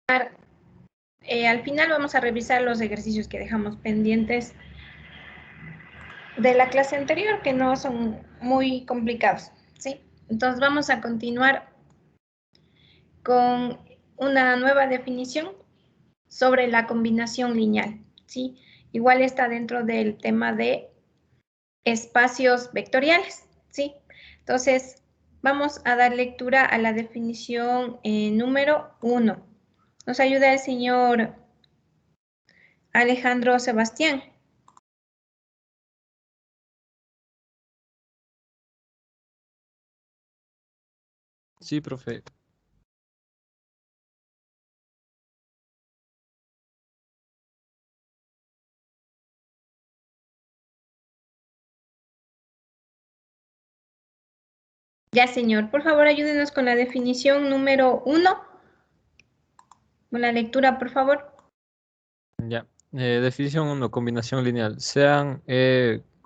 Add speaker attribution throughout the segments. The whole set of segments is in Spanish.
Speaker 1: Al final vamos a revisar los ejercicios que dejamos pendientes de la clase anterior, que no son muy complicados, ¿sí? Entonces vamos a continuar con una nueva definición sobre la combinación lineal, ¿sí? Igual está dentro del tema de espacios vectoriales, ¿sí? Entonces, vamos a dar lectura a la definición número 1. Nos ayuda el señor Alejandro Sebastián.
Speaker 2: Sí, profe.
Speaker 1: Ya, señor, por favor, ayúdenos con la definición número 1. Con la lectura, por favor.
Speaker 2: Ya. Definición 1, combinación lineal. Sean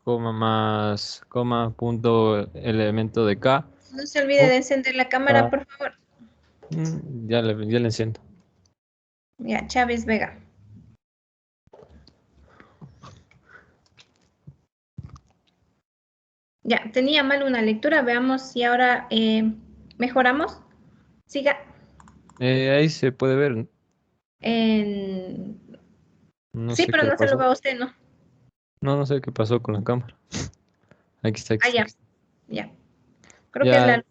Speaker 2: coma más coma punto elemento de K.
Speaker 1: No se olvide de encender la cámara,
Speaker 2: Ah,
Speaker 1: por favor.
Speaker 2: ya le enciendo.
Speaker 1: Ya, Chávez Vega. Ya, tenía mal una lectura. Veamos si ahora mejoramos. Siga.
Speaker 2: Ahí se puede ver.
Speaker 1: En...
Speaker 2: No
Speaker 1: Sí,
Speaker 2: sé
Speaker 1: pero
Speaker 2: qué le
Speaker 1: no se lo
Speaker 2: pasó.
Speaker 1: va a usted, ¿no?
Speaker 2: No sé qué pasó con la cámara. Aquí está, aquí
Speaker 1: Ah,
Speaker 2: está,
Speaker 1: ya.
Speaker 2: aquí está.
Speaker 1: Ya. Creo que es
Speaker 2: Ya
Speaker 1: la...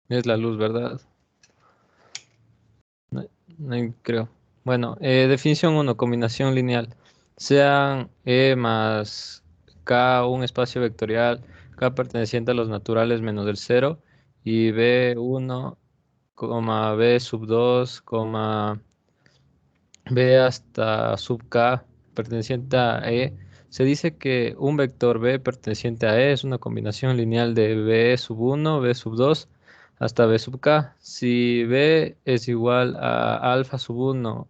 Speaker 2: es la luz, ¿verdad? No, no creo. Bueno, definición 1, combinación lineal. Sean E más K un espacio vectorial, K perteneciente a los naturales menos el cero, y B1, B sub 2, B hasta sub K perteneciente a E. Se dice que un vector B perteneciente a E es una combinación lineal de B sub 1, B sub 2 hasta B sub K. Si B es igual a alfa sub 1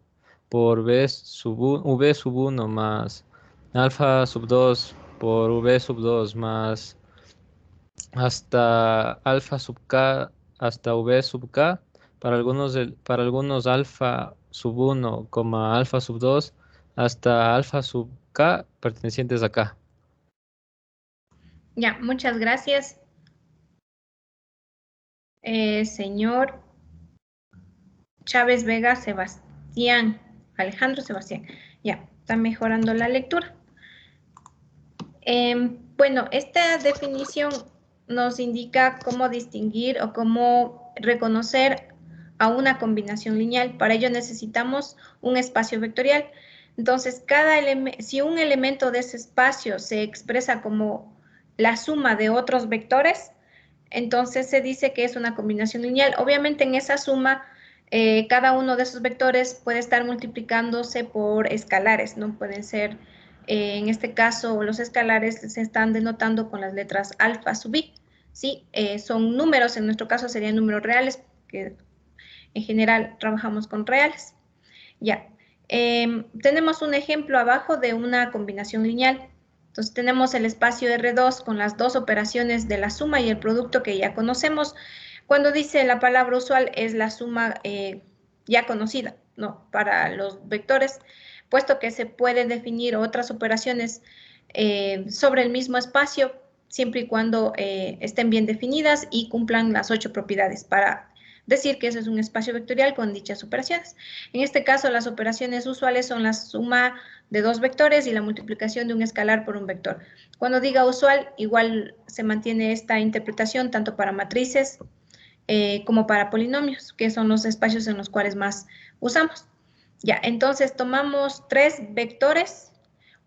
Speaker 2: por V sub 1 más alfa sub 2 por V sub 2 más hasta alfa sub K hasta V sub K, para algunos alfa sub 1, alfa sub 2 hasta alfa sub K pertenecientes a K.
Speaker 1: Ya, muchas gracias, señor Chávez Vega Sebastián. Alejandro Sebastián. Ya, está mejorando la lectura. Bueno, esta definición nos indica cómo distinguir o cómo reconocer a una combinación lineal. Para ello necesitamos un espacio vectorial. Entonces, si un elemento de ese espacio se expresa como la suma de otros vectores, entonces se dice que es una combinación lineal. Obviamente en esa suma, cada uno de esos vectores puede estar multiplicándose por escalares, ¿no? Pueden ser, en este caso, los escalares se están denotando con las letras alfa sub i, ¿sí? Son números, en nuestro caso serían números reales, que en general trabajamos con reales. Ya. Tenemos un ejemplo abajo de una combinación lineal. Entonces tenemos el espacio R2 con las dos operaciones de la suma y el producto que ya conocemos. Cuando dice la palabra usual es la suma ya conocida, ¿no? Para los vectores, puesto que se pueden definir otras operaciones sobre el mismo espacio, siempre y cuando estén bien definidas y cumplan las 8 propiedades para decir que ese es un espacio vectorial con dichas operaciones. En este caso, las operaciones usuales son la suma de dos vectores y la multiplicación de un escalar por un vector. Cuando diga usual, igual se mantiene esta interpretación tanto para matrices como para polinomios, que son los espacios en los cuales más usamos. Ya, entonces tomamos tres vectores,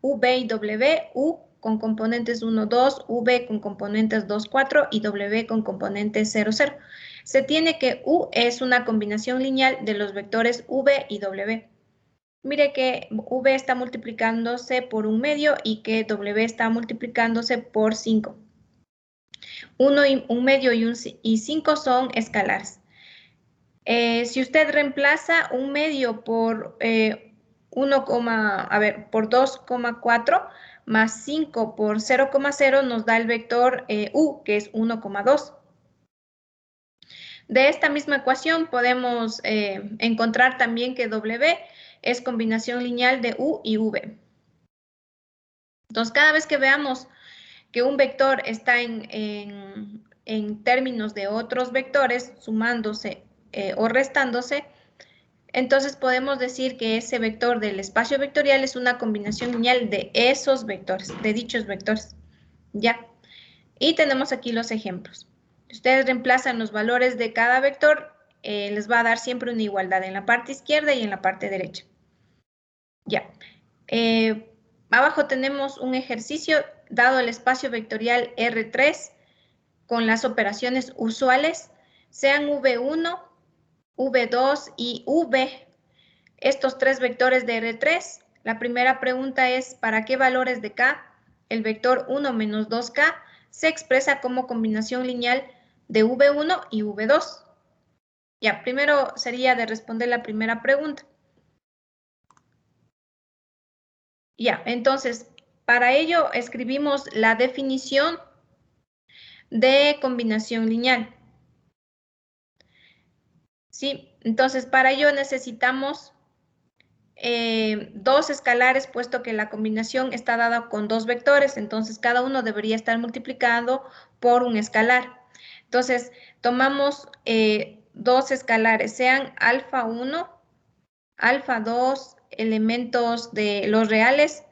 Speaker 1: V y W, U con componentes 1, 2, V con componentes 2, 4 y W con componentes 0, 0. Se tiene que U es una combinación lineal de los vectores V y W. Mire que V está multiplicándose por un medio y que W está multiplicándose por 5. 1 y un medio y 5 son escalares. Si usted reemplaza un medio por 2,4 más 5 por 0,0 nos da el vector U, que es 1,2. De esta misma ecuación podemos encontrar también que W es combinación lineal de U y V. Entonces, cada vez que veamos que un vector está en términos de otros vectores, sumándose o restándose, entonces podemos decir que ese vector del espacio vectorial es una combinación lineal de esos vectores, de dichos vectores. ¿Ya? Y tenemos aquí los ejemplos. Si ustedes reemplazan los valores de cada vector, les va a dar siempre una igualdad en la parte izquierda y en la parte derecha. Ya. Abajo tenemos un ejercicio dado el espacio vectorial R3 con las operaciones usuales, sean V1, V2 y V. Estos tres vectores de R3, la primera pregunta es, ¿para qué valores de K el vector 1 menos 2K se expresa como combinación lineal de V1 y V2? Ya, primero sería de responder la primera pregunta. Ya, entonces, para ello escribimos la definición de combinación lineal. ¿Sí? Entonces, para ello necesitamos dos escalares, puesto que la combinación está dada con dos vectores, entonces cada uno debería estar multiplicado por un escalar. Entonces, tomamos dos escalares, sean alfa 1, alfa 2, elementos de los reales,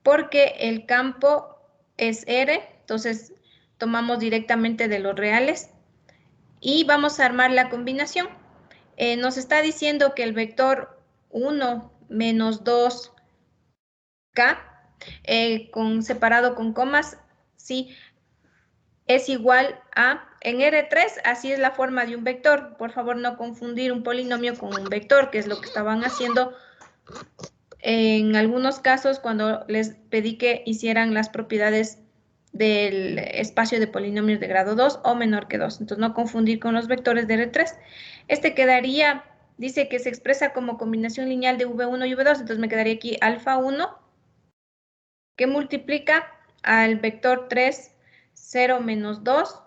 Speaker 1: porque el campo es R, entonces tomamos directamente de los reales y vamos a armar la combinación. Nos está diciendo que el vector 1 menos 2K, separado con comas, sí, es igual a, en R3, así es la forma de un vector. Por favor, no confundir un polinomio con un vector, que es lo que estaban haciendo en algunos casos cuando les pedí que hicieran las propiedades del espacio de polinomios de grado 2 o menor que 2. Entonces, no confundir con los vectores de R3. Este quedaría, dice que se expresa como combinación lineal de V1 y V2, entonces me quedaría aquí alfa 1, que multiplica al vector 3, 0 menos 2,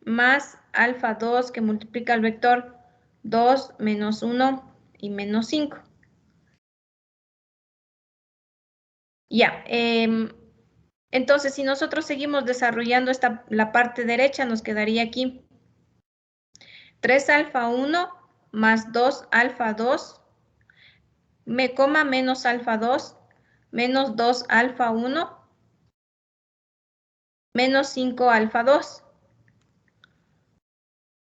Speaker 1: más alfa 2, que multiplica al vector 2 menos 1 y menos 5. Ya, entonces si nosotros seguimos desarrollando la parte derecha, nos quedaría aquí 3 alfa 1 más 2 alfa 2, coma menos alfa 2, menos 2 alfa 1, menos 5 alfa 2.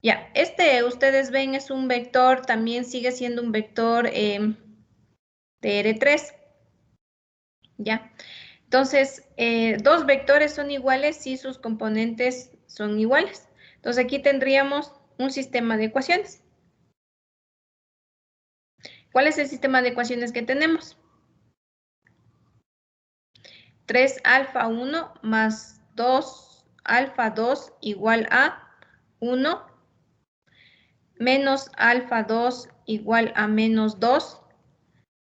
Speaker 1: Ya, ustedes ven es un vector, también sigue siendo un vector de R3. Ya, entonces, dos vectores son iguales si sus componentes son iguales. Entonces, aquí tendríamos un sistema de ecuaciones. ¿Cuál es el sistema de ecuaciones que tenemos? 3 alfa 1 más 2 alfa 2 igual a 1, menos alfa 2 igual a menos 2,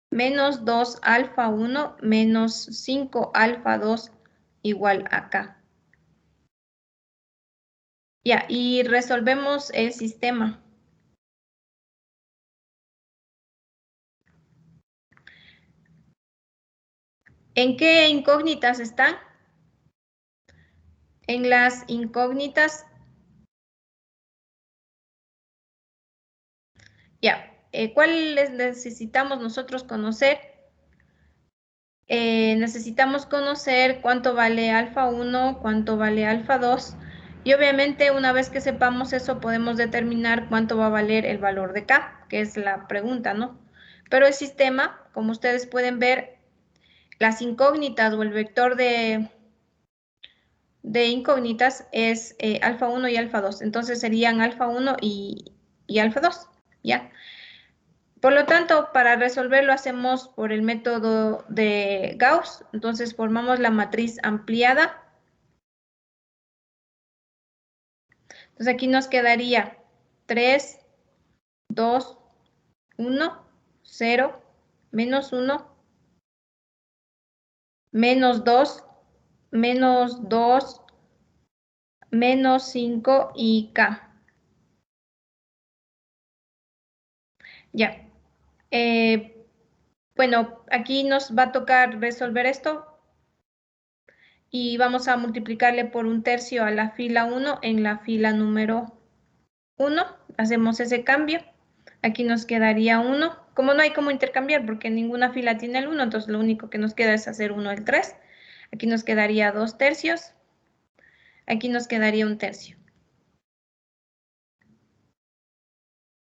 Speaker 1: menos 2 alfa 1 menos 5 alfa 2 igual a K. Ya, y resolvemos el sistema. ¿En qué incógnitas están? En las incógnitas, ya, ¿cuáles necesitamos nosotros conocer? Necesitamos conocer cuánto vale alfa 1, cuánto vale alfa 2, y obviamente una vez que sepamos eso podemos determinar cuánto va a valer el valor de K, que es la pregunta, ¿no? Pero el sistema, como ustedes pueden ver, las incógnitas o el vector de incógnitas es alfa 1 y alfa 2. Entonces serían alfa 1 y alfa 2, ¿ya? Por lo tanto, para resolverlo hacemos por el método de Gauss. Entonces formamos la matriz ampliada. Entonces aquí nos quedaría 3, 2, 1, 0, menos 1, menos 2, menos 2, menos 5 y K. Ya. Bueno, aquí nos va a tocar resolver esto y vamos a multiplicarle por 1/3 a la fila 1 en la fila número 1. Hacemos ese cambio. Aquí nos quedaría 1. Como no hay cómo intercambiar porque ninguna fila tiene el 1, entonces lo único que nos queda es hacer 1 el 3. Aquí nos quedaría 2/3. Aquí nos quedaría 1/3.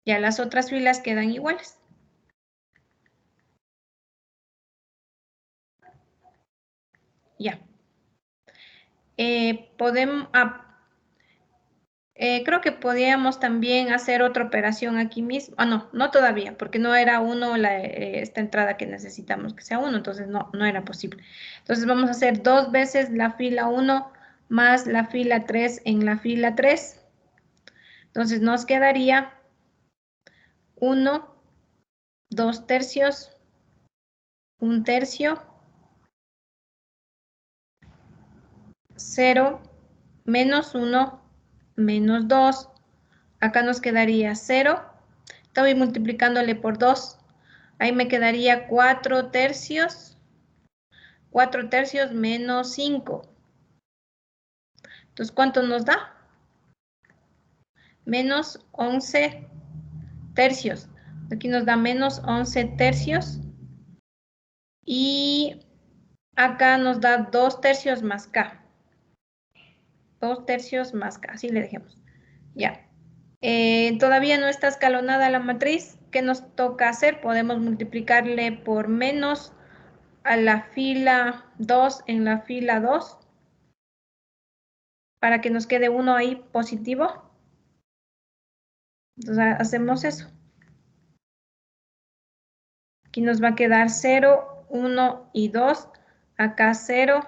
Speaker 1: Ya las otras filas quedan iguales. Ya. Creo que podríamos también hacer otra operación aquí mismo. Ah, no, no todavía, porque no era 1 esta entrada que necesitamos que sea 1, entonces no era posible. Entonces vamos a hacer 2 veces la fila 1 más la fila 3 en la fila 3. Entonces nos quedaría 1, 2/3, 1/3, 0, menos 1, menos 2. Acá nos quedaría 0. Estoy multiplicándole por 2. Ahí me quedaría 4/3. 4/3 menos 5. Entonces, ¿cuánto nos da? Menos 11/3. Aquí nos da menos 11/3. Y acá nos da 2/3 más K. 2/3 más K. Así le dejemos. Ya. Todavía no está escalonada la matriz. ¿Qué nos toca hacer? Podemos multiplicarle por menos a la fila 2 en la fila 2 para que nos quede 1 ahí positivo. Entonces hacemos eso. Aquí nos va a quedar 0, 1 y 2. Acá 0,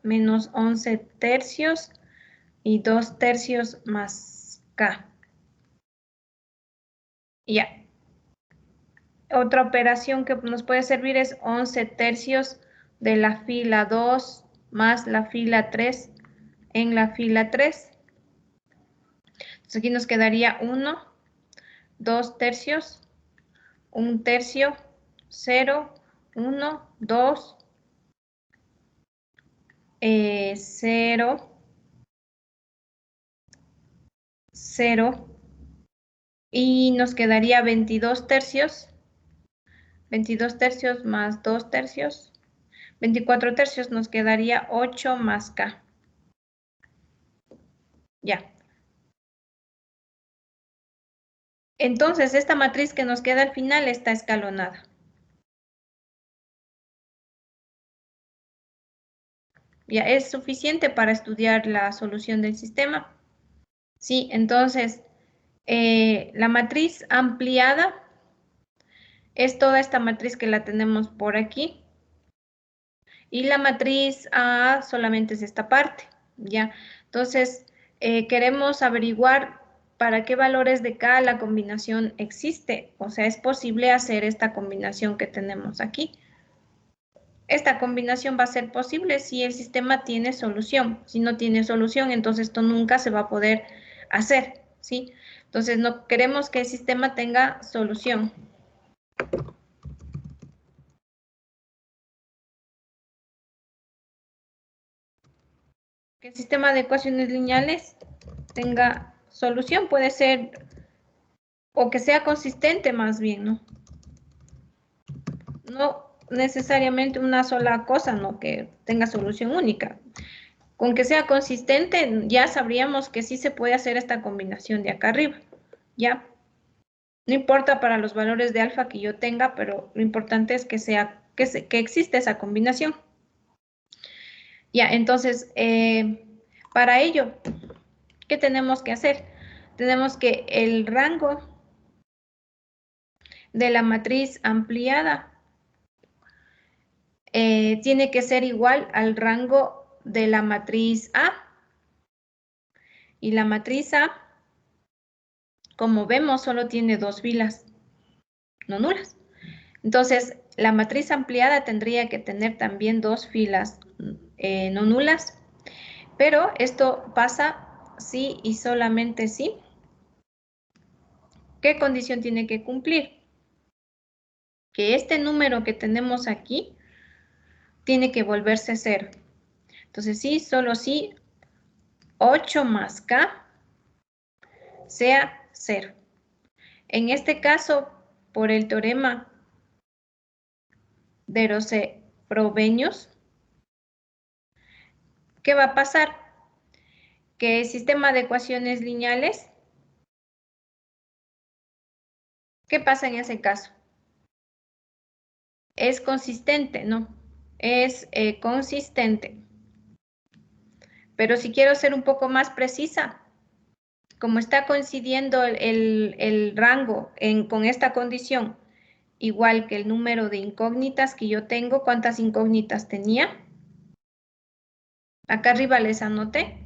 Speaker 1: menos 11/3 y 2/3 más K. Ya. Otra operación que nos puede servir es 11/3 de la fila 2 más la fila 3 en la fila 3. Entonces aquí nos quedaría 1, 2/3, 1/3, 0, 1, 2, 0, 0. Y nos quedaría 22/3. 22/3 más 2/3. 24/3 nos quedaría 8 más K. Ya. Entonces, esta matriz que nos queda al final está escalonada. Ya es suficiente para estudiar la solución del sistema. Sí, entonces, la matriz ampliada es toda esta matriz que la tenemos por aquí. Y la matriz A solamente es esta parte, ¿ya? Entonces, queremos averiguar para qué valores de K la combinación existe. O sea, es posible hacer esta combinación que tenemos aquí. Esta combinación va a ser posible si el sistema tiene solución. Si no tiene solución, entonces esto nunca se va a poder hacer, ¿sí? Entonces, no queremos que el sistema tenga solución. Que el sistema de ecuaciones lineales tenga solución, puede ser, o que sea consistente más bien, ¿no? No necesariamente una sola cosa, no que tenga solución única. Con que sea consistente, ya sabríamos que sí se puede hacer esta combinación de acá arriba, ¿ya? No importa para los valores de alfa que yo tenga, pero lo importante es que que existe esa combinación. Ya, entonces, para ello, ¿qué tenemos que hacer? Tenemos que el rango de la matriz ampliada tiene que ser igual al rango de la matriz A. Y la matriz A, como vemos, solo tiene 2 filas no nulas. Entonces, la matriz ampliada tendría que tener también 2 filas no nulas. Pero esto pasa si y solamente si. ¿Qué condición tiene que cumplir? que este número que tenemos aquí tiene que volverse 0. Entonces, sí, solo sí, 8 más k sea 0. En este caso, por el teorema de los Frobenius, ¿qué va a pasar? Que el sistema de ecuaciones lineales, ¿qué pasa en ese caso? Es consistente, ¿no? Es consistente. Pero si quiero ser un poco más precisa, como está coincidiendo el rango con esta condición, igual que el número de incógnitas que yo tengo, ¿cuántas incógnitas tenía? Acá arriba les anoté,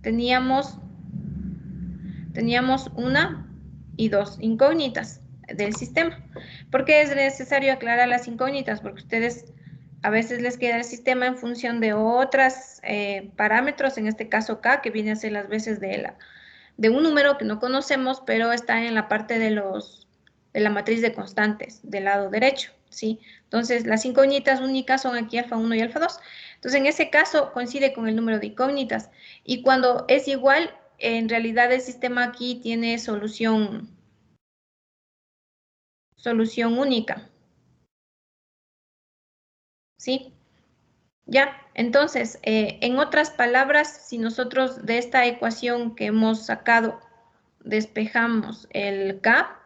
Speaker 1: teníamos 1 y 2 incógnitas del sistema. ¿Por qué es necesario aclarar las incógnitas? Porque ustedes a veces les queda el sistema en función de otros parámetros, en este caso k, que viene a ser las veces de un número que no conocemos, pero está en la parte de la matriz de constantes, del lado derecho, ¿sí? Entonces, las incógnitas únicas son aquí alfa 1 y alfa 2. Entonces, en ese caso, coincide con el número de incógnitas. Y cuando es igual, en realidad el sistema aquí tiene solución única, ¿sí? Ya, entonces, en otras palabras, si nosotros de esta ecuación que hemos sacado despejamos el k,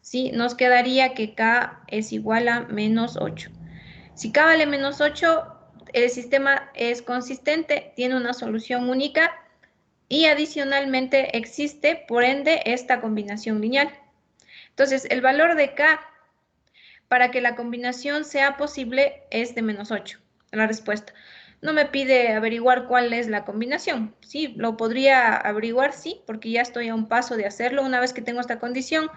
Speaker 1: ¿sí? Nos quedaría que k es igual a menos 8. Si k vale menos 8, el sistema es consistente, tiene una solución única y adicionalmente existe, por ende, esta combinación lineal. Entonces, el valor de k para que la combinación sea posible es de menos 8. La respuesta. No me pide averiguar cuál es la combinación. Sí, lo podría averiguar, sí, porque ya estoy a un paso de hacerlo una vez que tengo esta condición.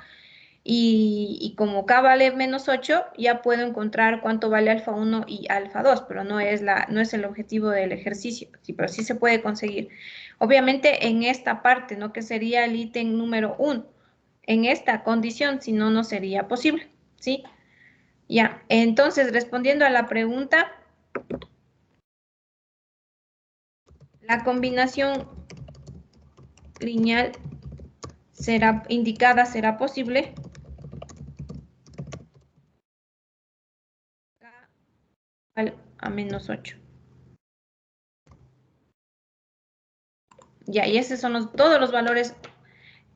Speaker 1: Y como k vale menos 8, ya puedo encontrar cuánto vale alfa 1 y alfa 2, pero no es el objetivo del ejercicio, sí, pero sí se puede conseguir. Obviamente en esta parte, ¿no? Que sería el ítem número 1. En esta condición, si no, no sería posible, ¿sí? Ya, entonces respondiendo a la pregunta, la combinación lineal será posible a menos 8. Ya, y esos son todos los valores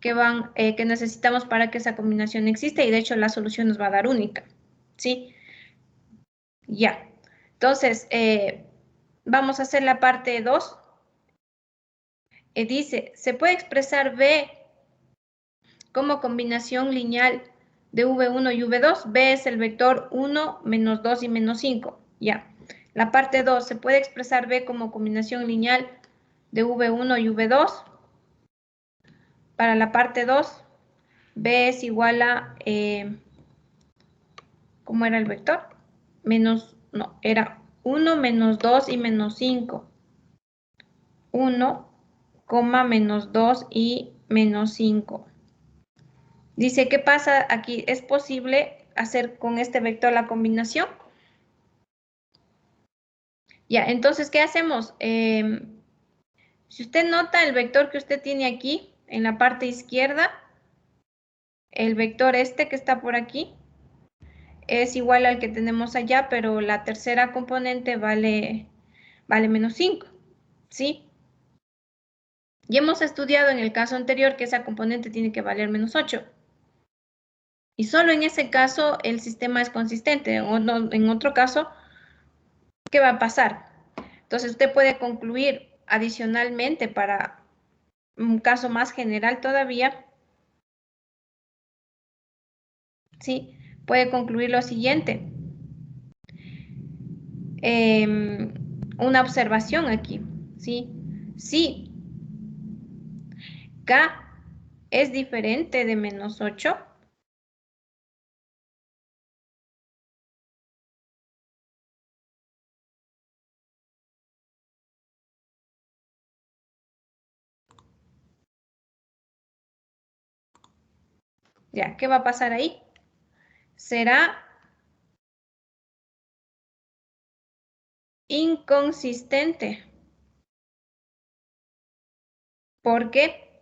Speaker 1: que necesitamos para que esa combinación exista, y de hecho la solución nos va a dar única, ¿sí? Ya. Entonces, vamos a hacer la parte 2. Dice, se puede expresar B como combinación lineal de V1 y V2. B es el vector 1, menos 2 y menos 5. Ya. La parte 2, se puede expresar B como combinación lineal de V1 y V2. Para la parte 2, B es igual a, ¿cómo era el vector? Era 1, menos 2 y menos 5. 1, menos 2 y menos 5. Dice, ¿qué pasa aquí? ¿Es posible hacer con este vector la combinación? Ya, entonces, ¿qué hacemos? Si usted nota el vector que usted tiene aquí, en la parte izquierda, el vector este que está por aquí, es igual al que tenemos allá, pero la tercera componente vale menos 5, ¿sí? Y hemos estudiado en el caso anterior que esa componente tiene que valer menos 8. Y solo en ese caso el sistema es consistente. En otro caso, ¿qué va a pasar? Entonces usted puede concluir adicionalmente, para un caso más general todavía, ¿sí? Puede concluir lo siguiente. Una observación aquí, ¿sí? Si K es diferente de menos 8, ya, ¿qué va a pasar ahí? Será inconsistente. ¿Por qué?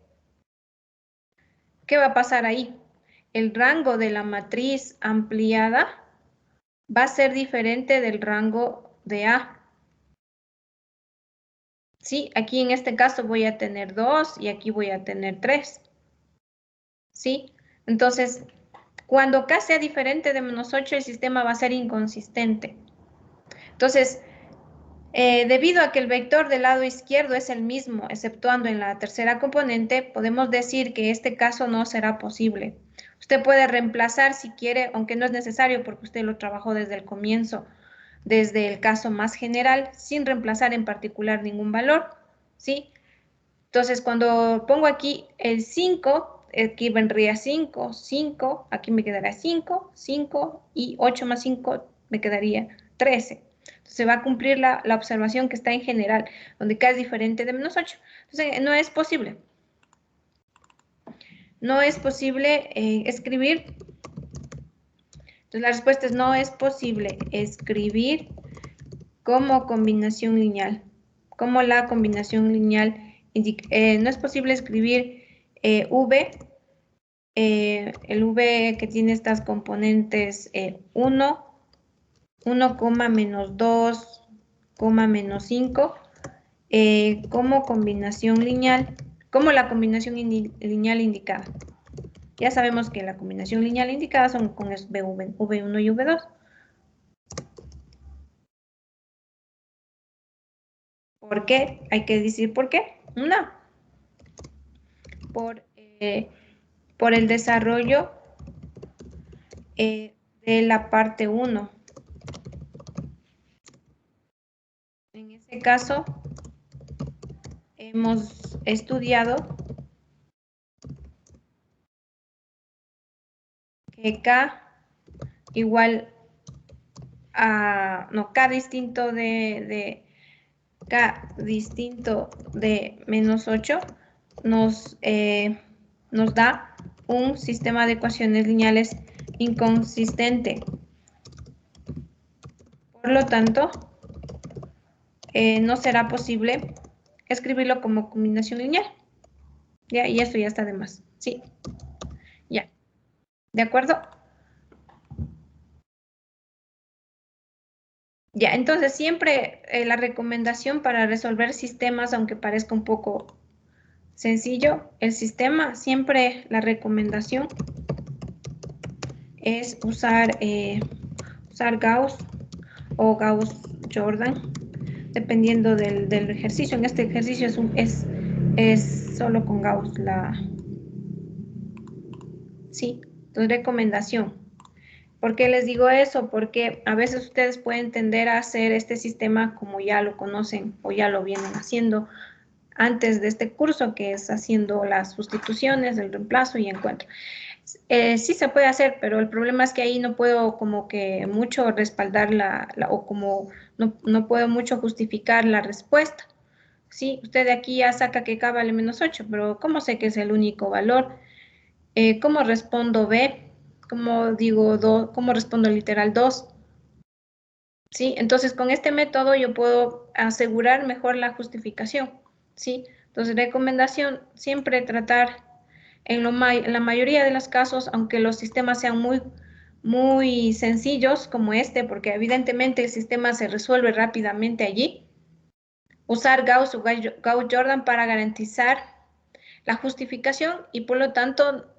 Speaker 1: ¿Qué va a pasar ahí? El rango de la matriz ampliada va a ser diferente del rango de A. Sí, aquí en este caso voy a tener 2 y aquí voy a tener 3. ¿Sí? Entonces, cuando K sea diferente de -8, el sistema va a ser inconsistente. Entonces, debido a que el vector del lado izquierdo es el mismo, exceptuando en la tercera componente, podemos decir que este caso no será posible. Usted puede reemplazar si quiere, aunque no es necesario porque usted lo trabajó desde el comienzo, desde el caso más general, sin reemplazar en particular ningún valor, ¿sí? Entonces, cuando pongo aquí el 5, aquí vendría 5, 5, aquí me quedará 5, 5 y 8 más 5 me quedaría 13. Entonces, se va a cumplir la observación que está en general, donde K es diferente de -8. Entonces, no es posible. No es posible escribir. Entonces, la respuesta es no es posible escribir como combinación lineal. Como la combinación lineal indica. No es posible escribir V, el V que tiene estas componentes 1, 1, menos 2, menos 5, como combinación lineal, como la combinación lineal indicada. Ya sabemos que la combinación lineal indicada son con V1 y V2. ¿Por qué? Hay que decir por qué. No. Por el desarrollo de la parte 1. En este caso, hemos estudiado que K igual a, no, K distinto K distinto de -8 nos da un sistema de ecuaciones lineales inconsistente. Por lo tanto, no será posible escribirlo como combinación lineal. ¿Ya? Y esto ya está de más. Sí. Ya. ¿De acuerdo? Ya, entonces siempre la recomendación para resolver sistemas, aunque parezca un poco sencillo, el sistema, siempre la recomendación es usar Gauss o Gauss-Jordan, dependiendo del ejercicio. En este ejercicio es solo con Gauss sí, entonces recomendación. ¿Por qué les digo eso? Porque a veces ustedes pueden tender a hacer este sistema como ya lo conocen o ya lo vienen haciendo antes de este curso, que es haciendo las sustituciones, el reemplazo y encuentro. Sí se puede hacer, pero el problema es que ahí no puedo como que mucho respaldar o como no puedo mucho justificar la respuesta. Sí, usted de aquí ya saca que K vale -8, pero ¿cómo sé que es el único valor? ¿Cómo respondo B? ¿Cómo digo cómo respondo literal 2? ¿Sí? Entonces, con este método yo puedo asegurar mejor la justificación. ¿Sí? Entonces, recomendación, siempre tratar en la mayoría de los casos, aunque los sistemas sean muy sencillos como este, porque evidentemente el sistema se resuelve rápidamente allí, usar Gauss o Gauss-Jordan para garantizar la justificación y por lo tanto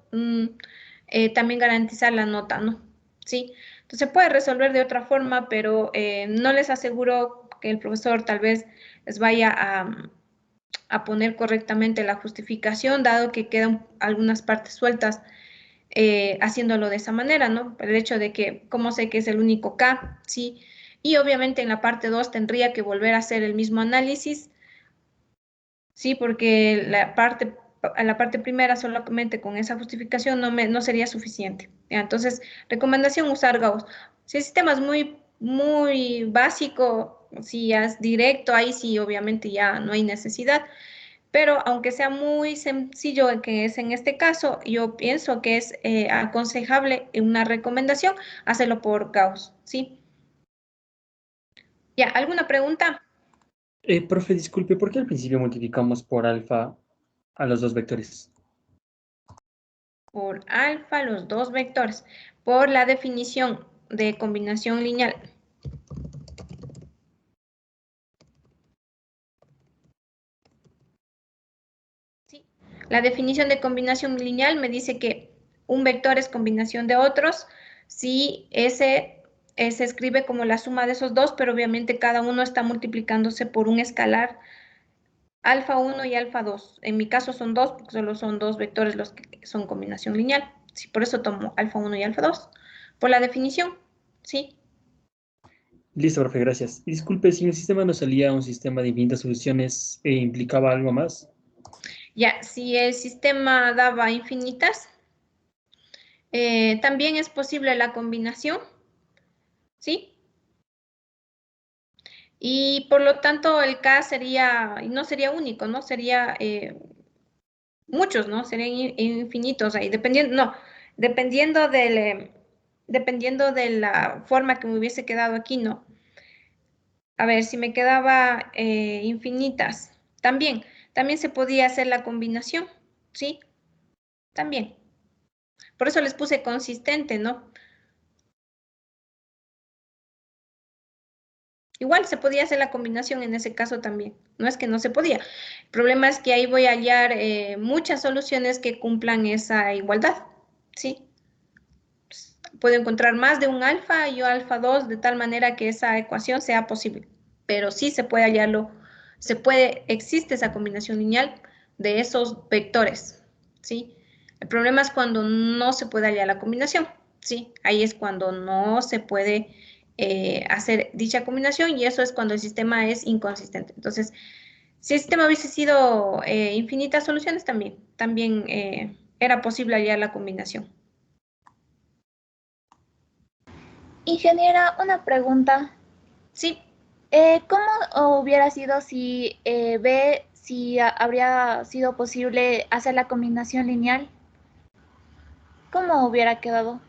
Speaker 1: también garantizar la nota, ¿no? Sí, entonces se puede resolver de otra forma, pero no les aseguro que el profesor tal vez les vaya a poner correctamente la justificación, dado que quedan algunas partes sueltas haciéndolo de esa manera, ¿no? El hecho de que, ¿cómo sé que es el único K? Sí, y obviamente en la parte 2 tendría que volver a hacer el mismo análisis, sí, porque la parte primera solamente con esa justificación no sería suficiente. ¿Ya? Entonces, recomendación usar Gauss. Si el sistema es muy básico, si es directo, ahí sí obviamente ya no hay necesidad. Pero aunque sea muy sencillo, que es en este caso, yo pienso que es aconsejable una recomendación hacerlo por Gauss, ¿sí? Ya, ¿alguna pregunta?
Speaker 3: Profe, disculpe, ¿por qué al principio multiplicamos por alfa a los dos vectores?
Speaker 1: Por alfa, los dos vectores. Por la definición de combinación lineal. Sí. La definición de combinación lineal me dice que un vector es combinación de otros si ese se escribe como la suma de esos dos, pero obviamente cada uno está multiplicándose por un escalar alfa 1 y alfa 2. En mi caso son dos, porque solo son dos vectores los que son combinación lineal. Sí, por eso tomo alfa 1 y alfa 2. Por la definición, ¿sí?
Speaker 3: Listo, profe, gracias. Y disculpe, si en el sistema nos salía un sistema de infinitas soluciones, ¿implicaba algo más?
Speaker 1: Ya, si el sistema daba infinitas, también es posible la combinación, ¿sí? Y por lo tanto el K sería, no sería único, ¿no? Sería muchos, ¿no? Serían infinitos ahí, dependiendo, no, dependiendo de la forma que me hubiese quedado aquí, ¿no? A ver, si me quedaba infinitas, también se podía hacer la combinación, ¿sí? También. Por eso les puse consistente, ¿no? Igual se podía hacer la combinación en ese caso también. No es que no se podía. El problema es que ahí voy a hallar muchas soluciones que cumplan esa igualdad, ¿sí? Puedo encontrar más de un alfa y un alfa 2 de tal manera que esa ecuación sea posible. Pero sí se puede hallarlo, existe esa combinación lineal de esos vectores, ¿sí? El problema es cuando no se puede hallar la combinación, ¿sí? Ahí es cuando no se puede hacer dicha combinación y eso es cuando el sistema es inconsistente. Entonces, si el sistema hubiese sido infinitas soluciones, también era posible hallar la combinación.
Speaker 4: Ingeniera, una pregunta.
Speaker 1: Sí.
Speaker 4: ¿Cómo hubiera sido si habría sido posible hacer la combinación lineal? ¿Cómo hubiera quedado?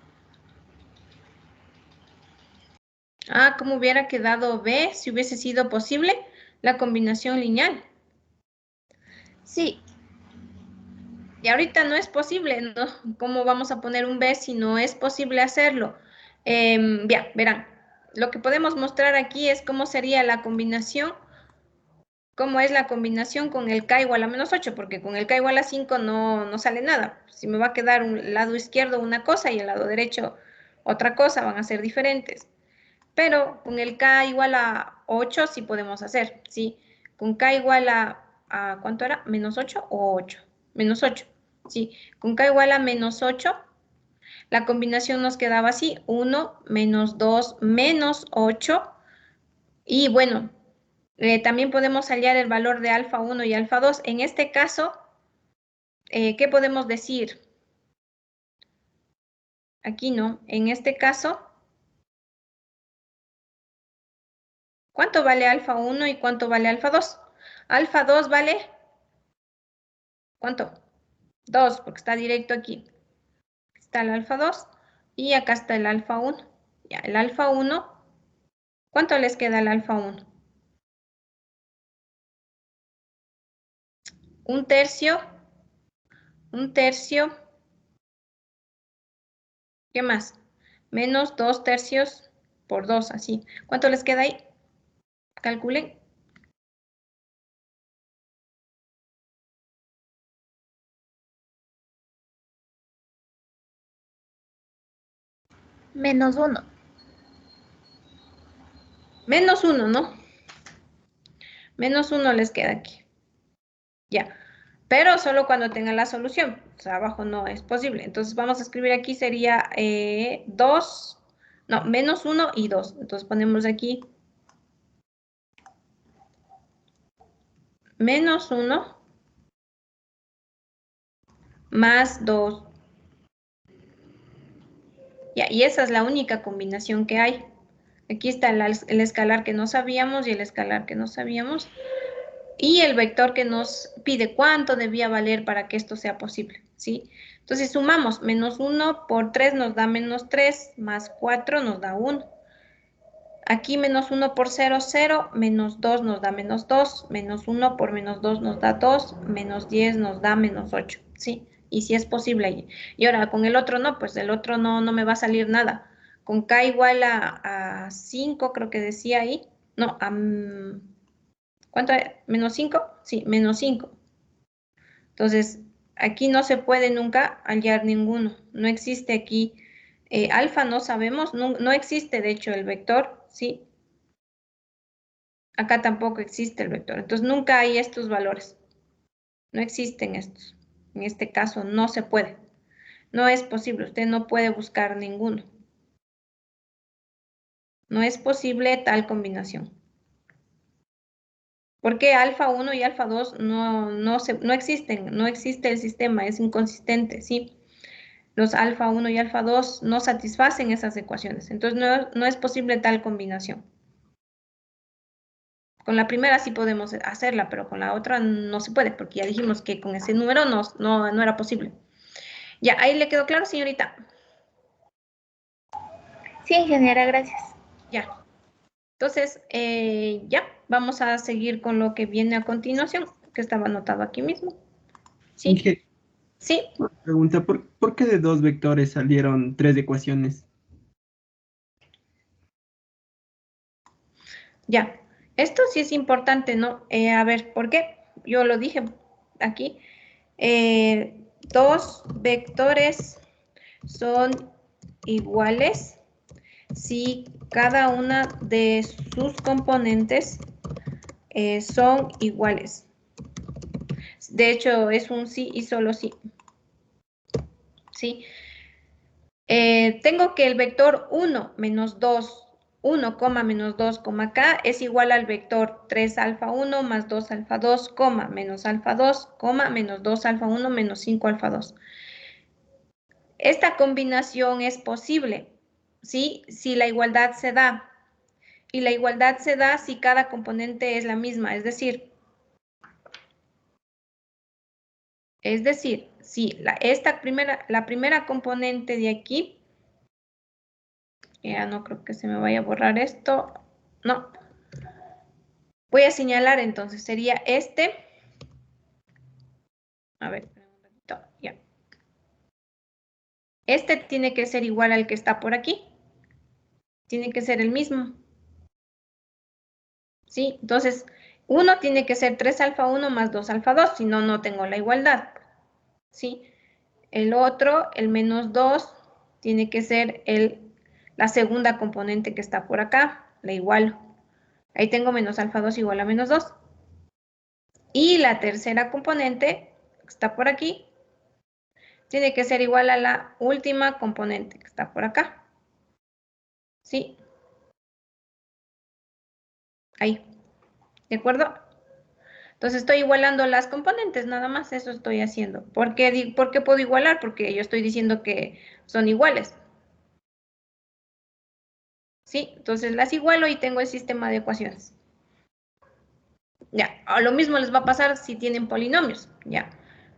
Speaker 1: ¿Cómo hubiera quedado B si hubiese sido posible la combinación lineal?
Speaker 4: Sí.
Speaker 1: Y ahorita no es posible, ¿no? ¿Cómo vamos a poner un B si no es posible hacerlo? Bien, verán. Lo que podemos mostrar aquí es cómo sería la combinación, cómo es la combinación con el K igual a menos 8, porque con el K igual a 5 no sale nada. Si me va a quedar un lado izquierdo una cosa y el lado derecho otra cosa, van a ser diferentes. Pero con el K igual a 8 sí podemos hacer, ¿sí? Con K igual a ¿cuánto era? ¿Menos 8 o 8? Menos 8, ¿sí? Con K igual a menos 8, la combinación nos quedaba así, 1, menos 2, menos 8. Y bueno, también podemos hallar el valor de alfa 1 y alfa 2. En este caso, ¿qué podemos decir? Aquí no. En este caso, ¿cuánto vale alfa 1 y cuánto vale alfa 2? Alfa 2 vale, ¿cuánto? 2, porque está directo aquí. Está el alfa 2 y acá está el alfa 1. Ya, el alfa 1, ¿cuánto les queda al alfa 1? Un tercio, un tercio, ¿qué más? Menos 2 tercios por 2, así. ¿Cuánto les queda ahí? Calculen.
Speaker 4: Menos 1.
Speaker 1: Menos 1, ¿no? Menos 1 les queda aquí. Ya. Pero solo cuando tengan la solución. O sea, abajo no es posible. Entonces vamos a escribir aquí, sería 2, no, menos 1 y 2. Entonces ponemos aquí menos 1 más 2. Ya, y esa es la única combinación que hay. Aquí está el escalar que no sabíamos y el escalar que no sabíamos. Y el vector que nos pide cuánto debía valer para que esto sea posible, ¿sí? Entonces sumamos, menos 1 por 3 nos da menos 3, más 4 nos da 1. Aquí menos 1 por 0, 0, menos 2 nos da menos 2, menos 1 por menos 2 nos da 2, menos 10 nos da menos 8, ¿sí? Y si es posible allí. Y ahora con el otro no, pues el otro no me va a salir nada. Con K igual a 5, creo que decía ahí. No, ¿cuánto era? ¿Menos 5? Sí, menos 5. Entonces, aquí no se puede nunca hallar ninguno. No existe aquí. Alfa no sabemos, no existe de hecho el vector, ¿sí? Acá tampoco existe el vector. Entonces, nunca hay estos valores. No existen estos. En este caso, no se puede. No es posible. Usted no puede buscar ninguno. No es posible tal combinación. Porque alfa 1 y alfa 2 no existen. No existe el sistema. Es inconsistente, ¿sí? Los alfa 1 y alfa 2 no satisfacen esas ecuaciones. Entonces, no es posible tal combinación. Con la primera sí podemos hacerla, pero con la otra no se puede, porque ya dijimos que con ese número no era posible. Ya, ahí le quedó claro, señorita.
Speaker 4: Sí, ingeniera, gracias.
Speaker 1: Ya. Entonces, ya, vamos a seguir con lo que viene a continuación, que estaba anotado aquí mismo. ¿Sí?
Speaker 5: Inge,
Speaker 1: Sí.
Speaker 5: pregunta, ¿por qué de dos vectores salieron tres ecuaciones?
Speaker 1: Ya. Esto sí es importante, ¿no? A ver, ¿por qué? Yo lo dije aquí. Dos vectores son iguales si cada una de sus componentes son iguales. De hecho, es un sí y solo sí. ¿Sí? Tengo que el vector 1 menos 2, 1, menos 2, k es igual al vector 3 alfa 1 más 2 alfa 2, menos alfa 2, menos 2 alfa 1 menos 5 alfa 2. Esta combinación es posible, ¿sí? Si la igualdad se da. Y la igualdad se da si cada componente es la misma, es decir, si la primera componente de aquí, ya no creo que se me vaya a borrar esto, no. Voy a señalar entonces, sería este. A ver, un ratito, ya. Este tiene que ser igual al que está por aquí. Tiene que ser el mismo. ¿Sí? Entonces, uno tiene que ser 3 alfa 1 más 2 alfa 2, si no, no tengo la igualdad. ¿Sí? El otro, el menos 2, tiene que ser la segunda componente que está por acá, la igual. Ahí tengo menos alfa 2 igual a menos 2. Y la tercera componente, que está por aquí, tiene que ser igual a la última componente que está por acá. ¿Sí? Ahí. ¿De acuerdo? Entonces estoy igualando las componentes, nada más eso estoy haciendo. ¿Por qué puedo igualar? Porque yo estoy diciendo que son iguales. ¿Sí? Entonces las igualo y tengo el sistema de ecuaciones. Ya, lo mismo les va a pasar si tienen polinomios. Ya.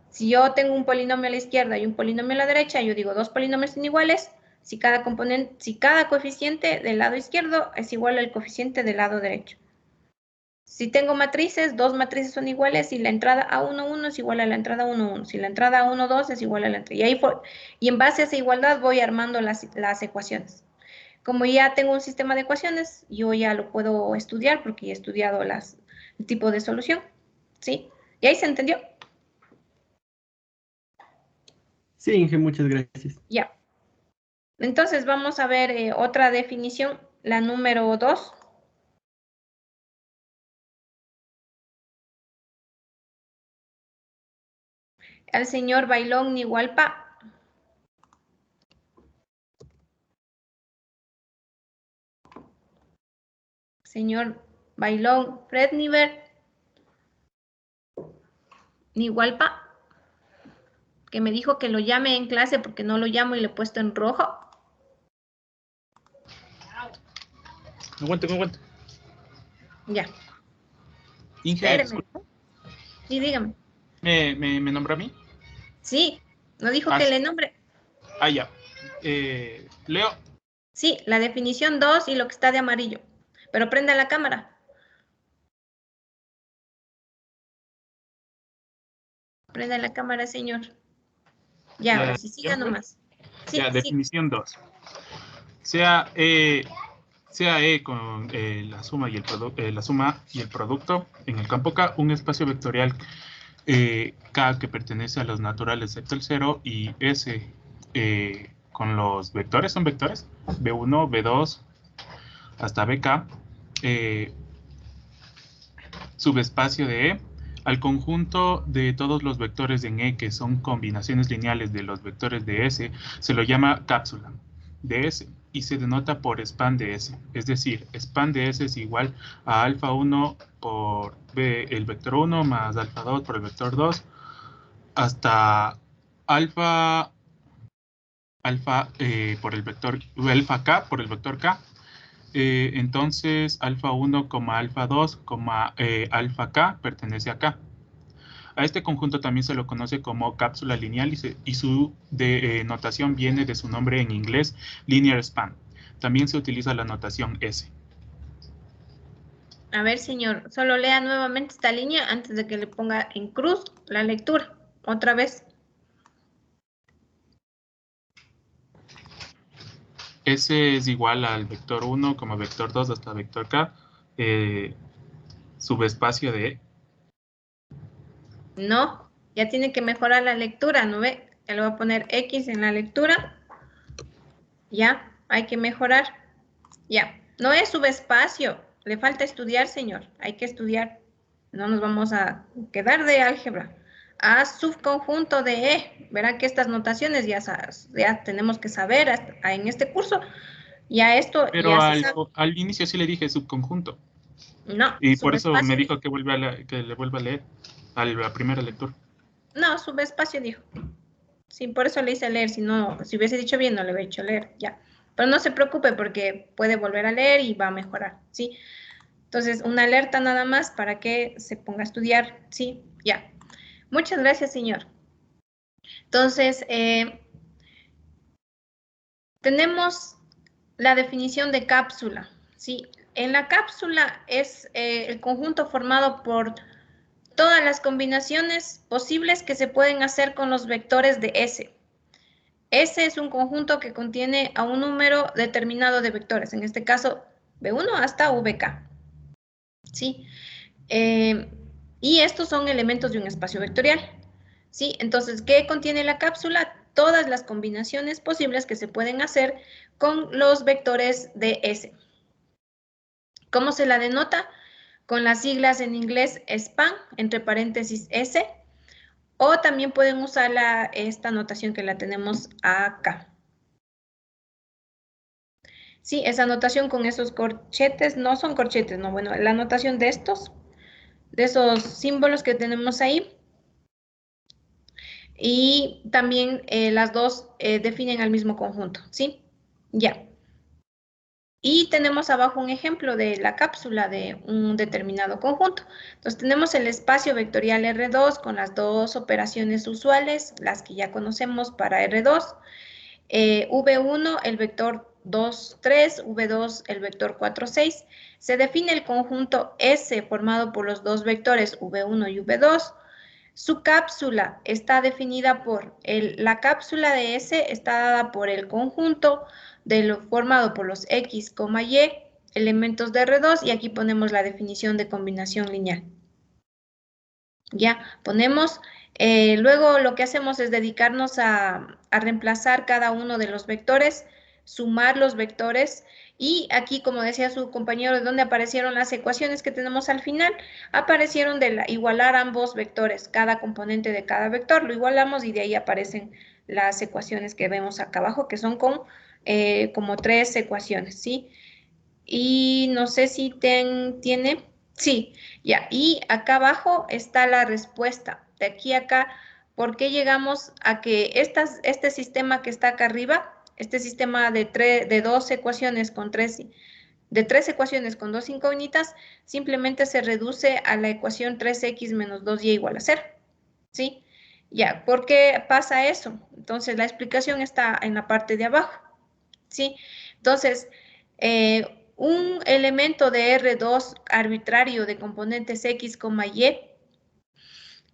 Speaker 1: Si yo tengo un polinomio a la izquierda y un polinomio a la derecha, yo digo dos polinomios son iguales si cada coeficiente del lado izquierdo es igual al coeficiente del lado derecho. Si tengo matrices, dos matrices son iguales si la entrada A1, 1 es igual a la entrada 1, 1. Si la entrada A1, 2 es igual a la entrada. Y en base a esa igualdad voy armando las ecuaciones. Como ya tengo un sistema de ecuaciones, yo ya lo puedo estudiar porque ya he estudiado el tipo de solución. ¿Sí? ¿Y ahí se entendió?
Speaker 5: Sí, Inge, muchas gracias.
Speaker 1: Ya. Entonces vamos a ver otra definición, la número 2. Al señor Bailón Nihualpa. Señor Bailón Fredniver Nihualpa, que me dijo que lo llame en clase porque no lo llamo y le he puesto en rojo.
Speaker 6: Me aguanto.
Speaker 1: Ya.
Speaker 6: Inge,
Speaker 1: Espéreme. Sí, dígame.
Speaker 6: ¿me nombra a mí?
Speaker 1: Sí, no dijo que
Speaker 6: sí.
Speaker 1: le nombre.
Speaker 6: Ya. Leo.
Speaker 1: Sí, la definición 2 y lo que está de amarillo. Pero prenda la cámara. Prenda la cámara, señor. Ya, ahora sí, siga nomás. Sí,
Speaker 6: Ya,
Speaker 1: sí.
Speaker 6: definición 2. Sea E con la suma y el producto en el campo K, un espacio vectorial K que pertenece a los naturales excepto el 0 y S con los vectores, son vectores, B1, B2 hasta BK, subespacio de E, al conjunto de todos los vectores en E que son combinaciones lineales de los vectores de S, se lo llama cápsula de S y se denota por span de S. Es decir, span de S es igual a alfa 1 por B, el vector 1 más alfa 2 por el vector 2 hasta alfa por el vector alfa K por el vector K. Entonces, alfa 1, alfa 2, alfa K pertenece a K. A este conjunto también se lo conoce como cápsula lineal y su notación viene de su nombre en inglés, linear span. También se utiliza la notación S.
Speaker 1: A ver, señor, solo lea nuevamente esta línea antes de que le ponga en cruz la lectura. Otra vez.
Speaker 6: S es igual al vector 1, vector 2 hasta vector K, subespacio de E.
Speaker 1: No, ya tiene que mejorar la lectura, ¿no ve? Ya le voy a poner X en la lectura. Ya, hay que mejorar. Ya, no es subespacio. Le falta estudiar, señor. Hay que estudiar. No nos vamos a quedar de álgebra. A subconjunto de E. Verá que estas notaciones ya tenemos que saber en este curso. Ya esto
Speaker 6: Pero
Speaker 1: ya se sabe.
Speaker 6: al inicio sí le dije subconjunto.
Speaker 1: No,
Speaker 6: Y por eso me
Speaker 1: subespacio
Speaker 6: dijo
Speaker 1: dijo.
Speaker 6: que le vuelva a leer a la primera lectura.
Speaker 1: No, subespacio dijo. Sí, por eso le hice leer. Si hubiese dicho bien, no le hubiera hecho leer. Ya. Pero no se preocupe porque puede volver a leer y va a mejorar. ¿Sí? Entonces, una alerta nada más para que se ponga a estudiar. Sí, ya. Muchas gracias, señor. Entonces, tenemos la definición de cápsula. ¿Sí? En la cápsula es el conjunto formado por todas las combinaciones posibles que se pueden hacer con los vectores de S. S es un conjunto que contiene a un número determinado de vectores, en este caso B1 hasta VK. ¿Sí? Y estos son elementos de un espacio vectorial. ¿Sí? Entonces, ¿qué contiene la cápsula? Todas las combinaciones posibles que se pueden hacer con los vectores de S. ¿Cómo se la denota? Con las siglas en inglés span, entre paréntesis S, o también pueden usar esta notación que la tenemos acá. Sí, esa notación con esos corchetes, no son corchetes, no, bueno, la notación de esos símbolos que tenemos ahí. Y también las dos definen al mismo conjunto, ¿sí? Ya. Y tenemos abajo un ejemplo de la cápsula de un determinado conjunto. Entonces tenemos el espacio vectorial R2 con las dos operaciones usuales, las que ya conocemos para R2. V1, el vector 2, 3, V2, el vector 4, 6. Se define el conjunto S formado por los dos vectores V1 y V2. Su cápsula está definida por la cápsula de S está dada por el conjunto formado por los X, Y, elementos de R2, y aquí ponemos la definición de combinación lineal. Ya, ponemos, luego lo que hacemos es dedicarnos a reemplazar cada uno de los vectores, sumar los vectores, y aquí, como decía su compañero, ¿de dónde aparecieron las ecuaciones que tenemos al final? Aparecieron de igualar ambos vectores, cada componente de cada vector, lo igualamos y de ahí aparecen las ecuaciones que vemos acá abajo, que son como 3 ecuaciones, ¿sí? Y no sé si tiene, sí, ya, y acá abajo está la respuesta, de aquí a acá, ¿por qué llegamos a que este sistema que está acá arriba, este sistema de dos ecuaciones con de tres ecuaciones con dos incógnitas, simplemente se reduce a la ecuación 3x menos 2y igual a 0, ¿sí? Ya, ¿por qué pasa eso? Entonces, la explicación está en la parte de abajo, ¿sí? Entonces, un elemento de R2 arbitrario de componentes X, Y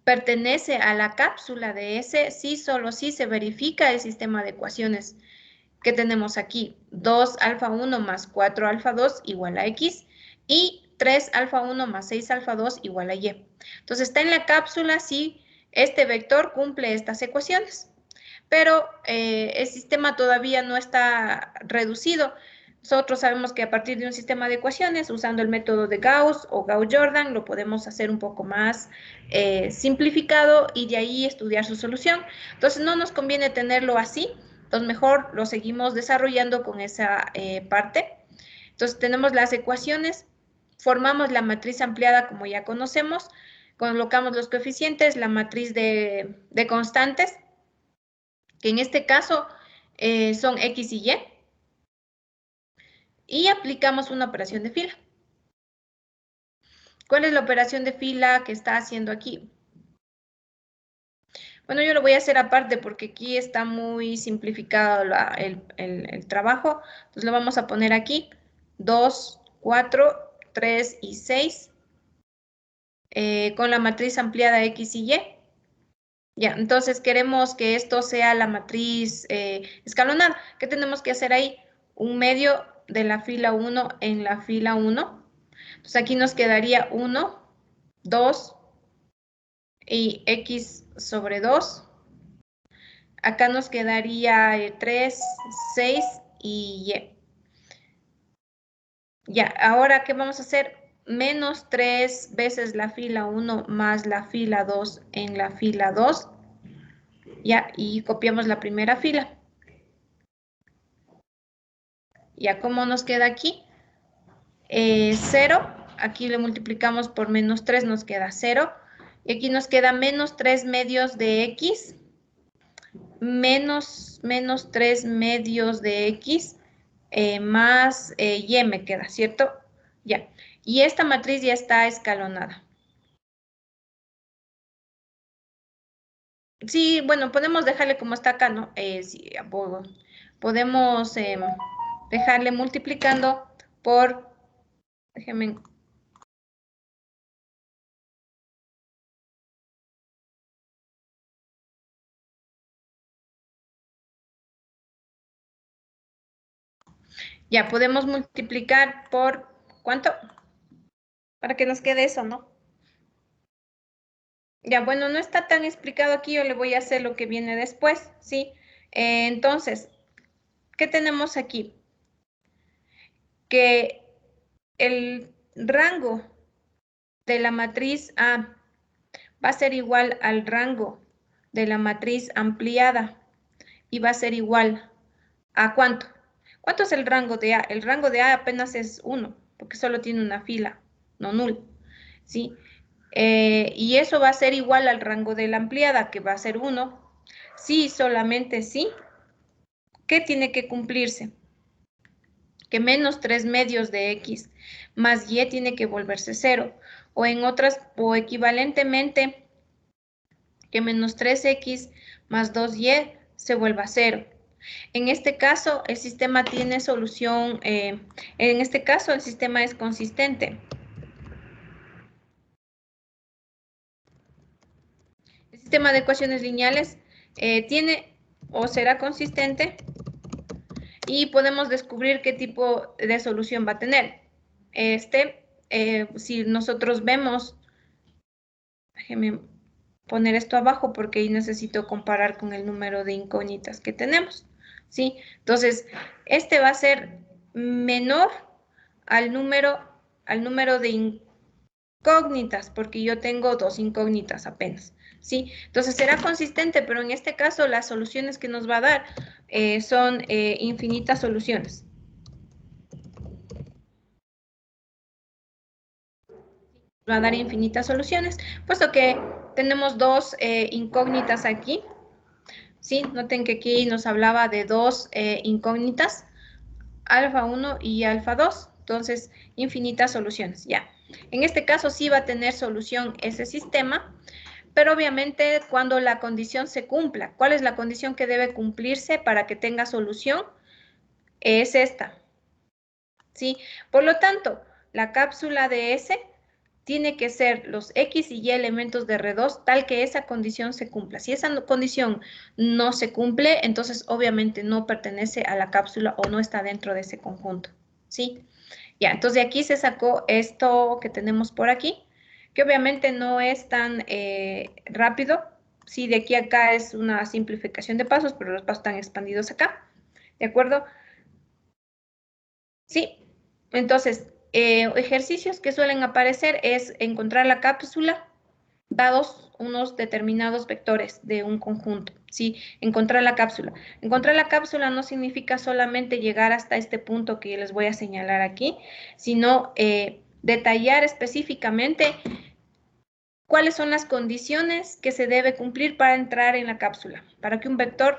Speaker 1: pertenece a la cápsula de S si solo si se verifica el sistema de ecuaciones que tenemos aquí. 2 alfa 1 más 4 alfa 2 igual a X y 3 alfa 1 más 6 alfa 2 igual a Y. Entonces está en la cápsula si este vector cumple estas ecuaciones. Pero el sistema todavía no está reducido. Nosotros sabemos que a partir de un sistema de ecuaciones, usando el método de Gauss o Gauss-Jordan, lo podemos hacer un poco más simplificado y de ahí estudiar su solución. Entonces no nos conviene tenerlo así, entonces mejor lo seguimos desarrollando con esa parte. Entonces tenemos las ecuaciones, formamos la matriz ampliada como ya conocemos, colocamos los coeficientes, la matriz de constantes, que en este caso son X y Y aplicamos una operación de fila. ¿Cuál es la operación de fila que está haciendo aquí? Bueno, yo lo voy a hacer aparte porque aquí está muy simplificado el trabajo. Entonces lo vamos a poner aquí. 2, 4, 3 y 6. Con la matriz ampliada X y Y. Ya, entonces queremos que esto sea la matriz escalonada. ¿Qué tenemos que hacer ahí? Un medio de la fila 1 en la fila 1. Entonces aquí nos quedaría 1, 2 y X sobre 2. Acá nos quedaría 3, 6 y Y. Ya, ahora ¿qué vamos a hacer? Menos 3 veces la fila 1 más la fila 2 en la fila 2. Ya, y copiamos la primera fila. Ya, ¿cómo nos queda aquí? 0. Aquí le multiplicamos por menos 3, nos queda 0. Y aquí nos queda menos 3 medios de X. Menos 3 medios de X. Más Y me queda, ¿cierto? Ya. Y esta matriz ya está escalonada. Sí, bueno, podemos dejarle como está acá, ¿no? Sí, podemos dejarle multiplicando por, déjenme. Ya, podemos multiplicar por, ¿cuánto? Para que nos quede eso, ¿no? Ya, bueno, no está tan explicado aquí, yo le voy a hacer lo que viene después, ¿sí? Entonces, ¿qué tenemos aquí? Que el rango de la matriz A va a ser igual al rango de la matriz ampliada y va a ser igual a ¿cuánto? ¿Cuánto es el rango de A? El rango de A apenas es 1, porque solo tiene una fila, no null, ¿sí? Y eso va a ser igual al rango de la ampliada, que va a ser 1. Sí, solamente sí. ¿Qué tiene que cumplirse? Que menos 3 medios de X más Y tiene que volverse 0. O en otras, o equivalentemente, que menos 3X más 2Y se vuelva 0. En este caso, el sistema tiene solución, en este caso, el sistema es consistente. El sistema de ecuaciones lineales tiene o será consistente y podemos descubrir qué tipo de solución va a tener. Si nosotros vemos, déjenme poner esto abajo porque ahí necesito comparar con el número de incógnitas que tenemos, ¿sí? Entonces, este va a ser menor al número de incógnitas, porque yo tengo 2 incógnitas apenas, ¿sí? Entonces será consistente, pero en este caso las soluciones que nos va a dar son infinitas soluciones. Va a dar infinitas soluciones, puesto que tenemos 2 incógnitas aquí, ¿sí? Noten que aquí nos hablaba de 2 incógnitas, alfa 1 y alfa 2, entonces infinitas soluciones, ya. En este caso sí va a tener solución ese sistema, pero obviamente cuando la condición se cumpla. ¿Cuál es la condición que debe cumplirse para que tenga solución? Es esta, ¿sí? Por lo tanto, la cápsula de S tiene que ser los X y Y elementos de R2 tal que esa condición se cumpla. Si esa condición no se cumple, entonces obviamente no pertenece a la cápsula o no está dentro de ese conjunto, ¿sí? Ya, entonces de aquí se sacó esto que tenemos por aquí, que obviamente no es tan rápido. Sí, de aquí a acá es una simplificación de pasos, pero los pasos están expandidos acá, ¿de acuerdo? Sí, entonces, ejercicios que suelen aparecer es encontrar la cápsula dados unos determinados vectores de un conjunto, ¿sí? Encontrar la cápsula. Encontrar la cápsula no significa solamente llegar hasta este punto que les voy a señalar aquí, sino detallar específicamente cuáles son las condiciones que se debe cumplir para entrar en la cápsula, para que un vector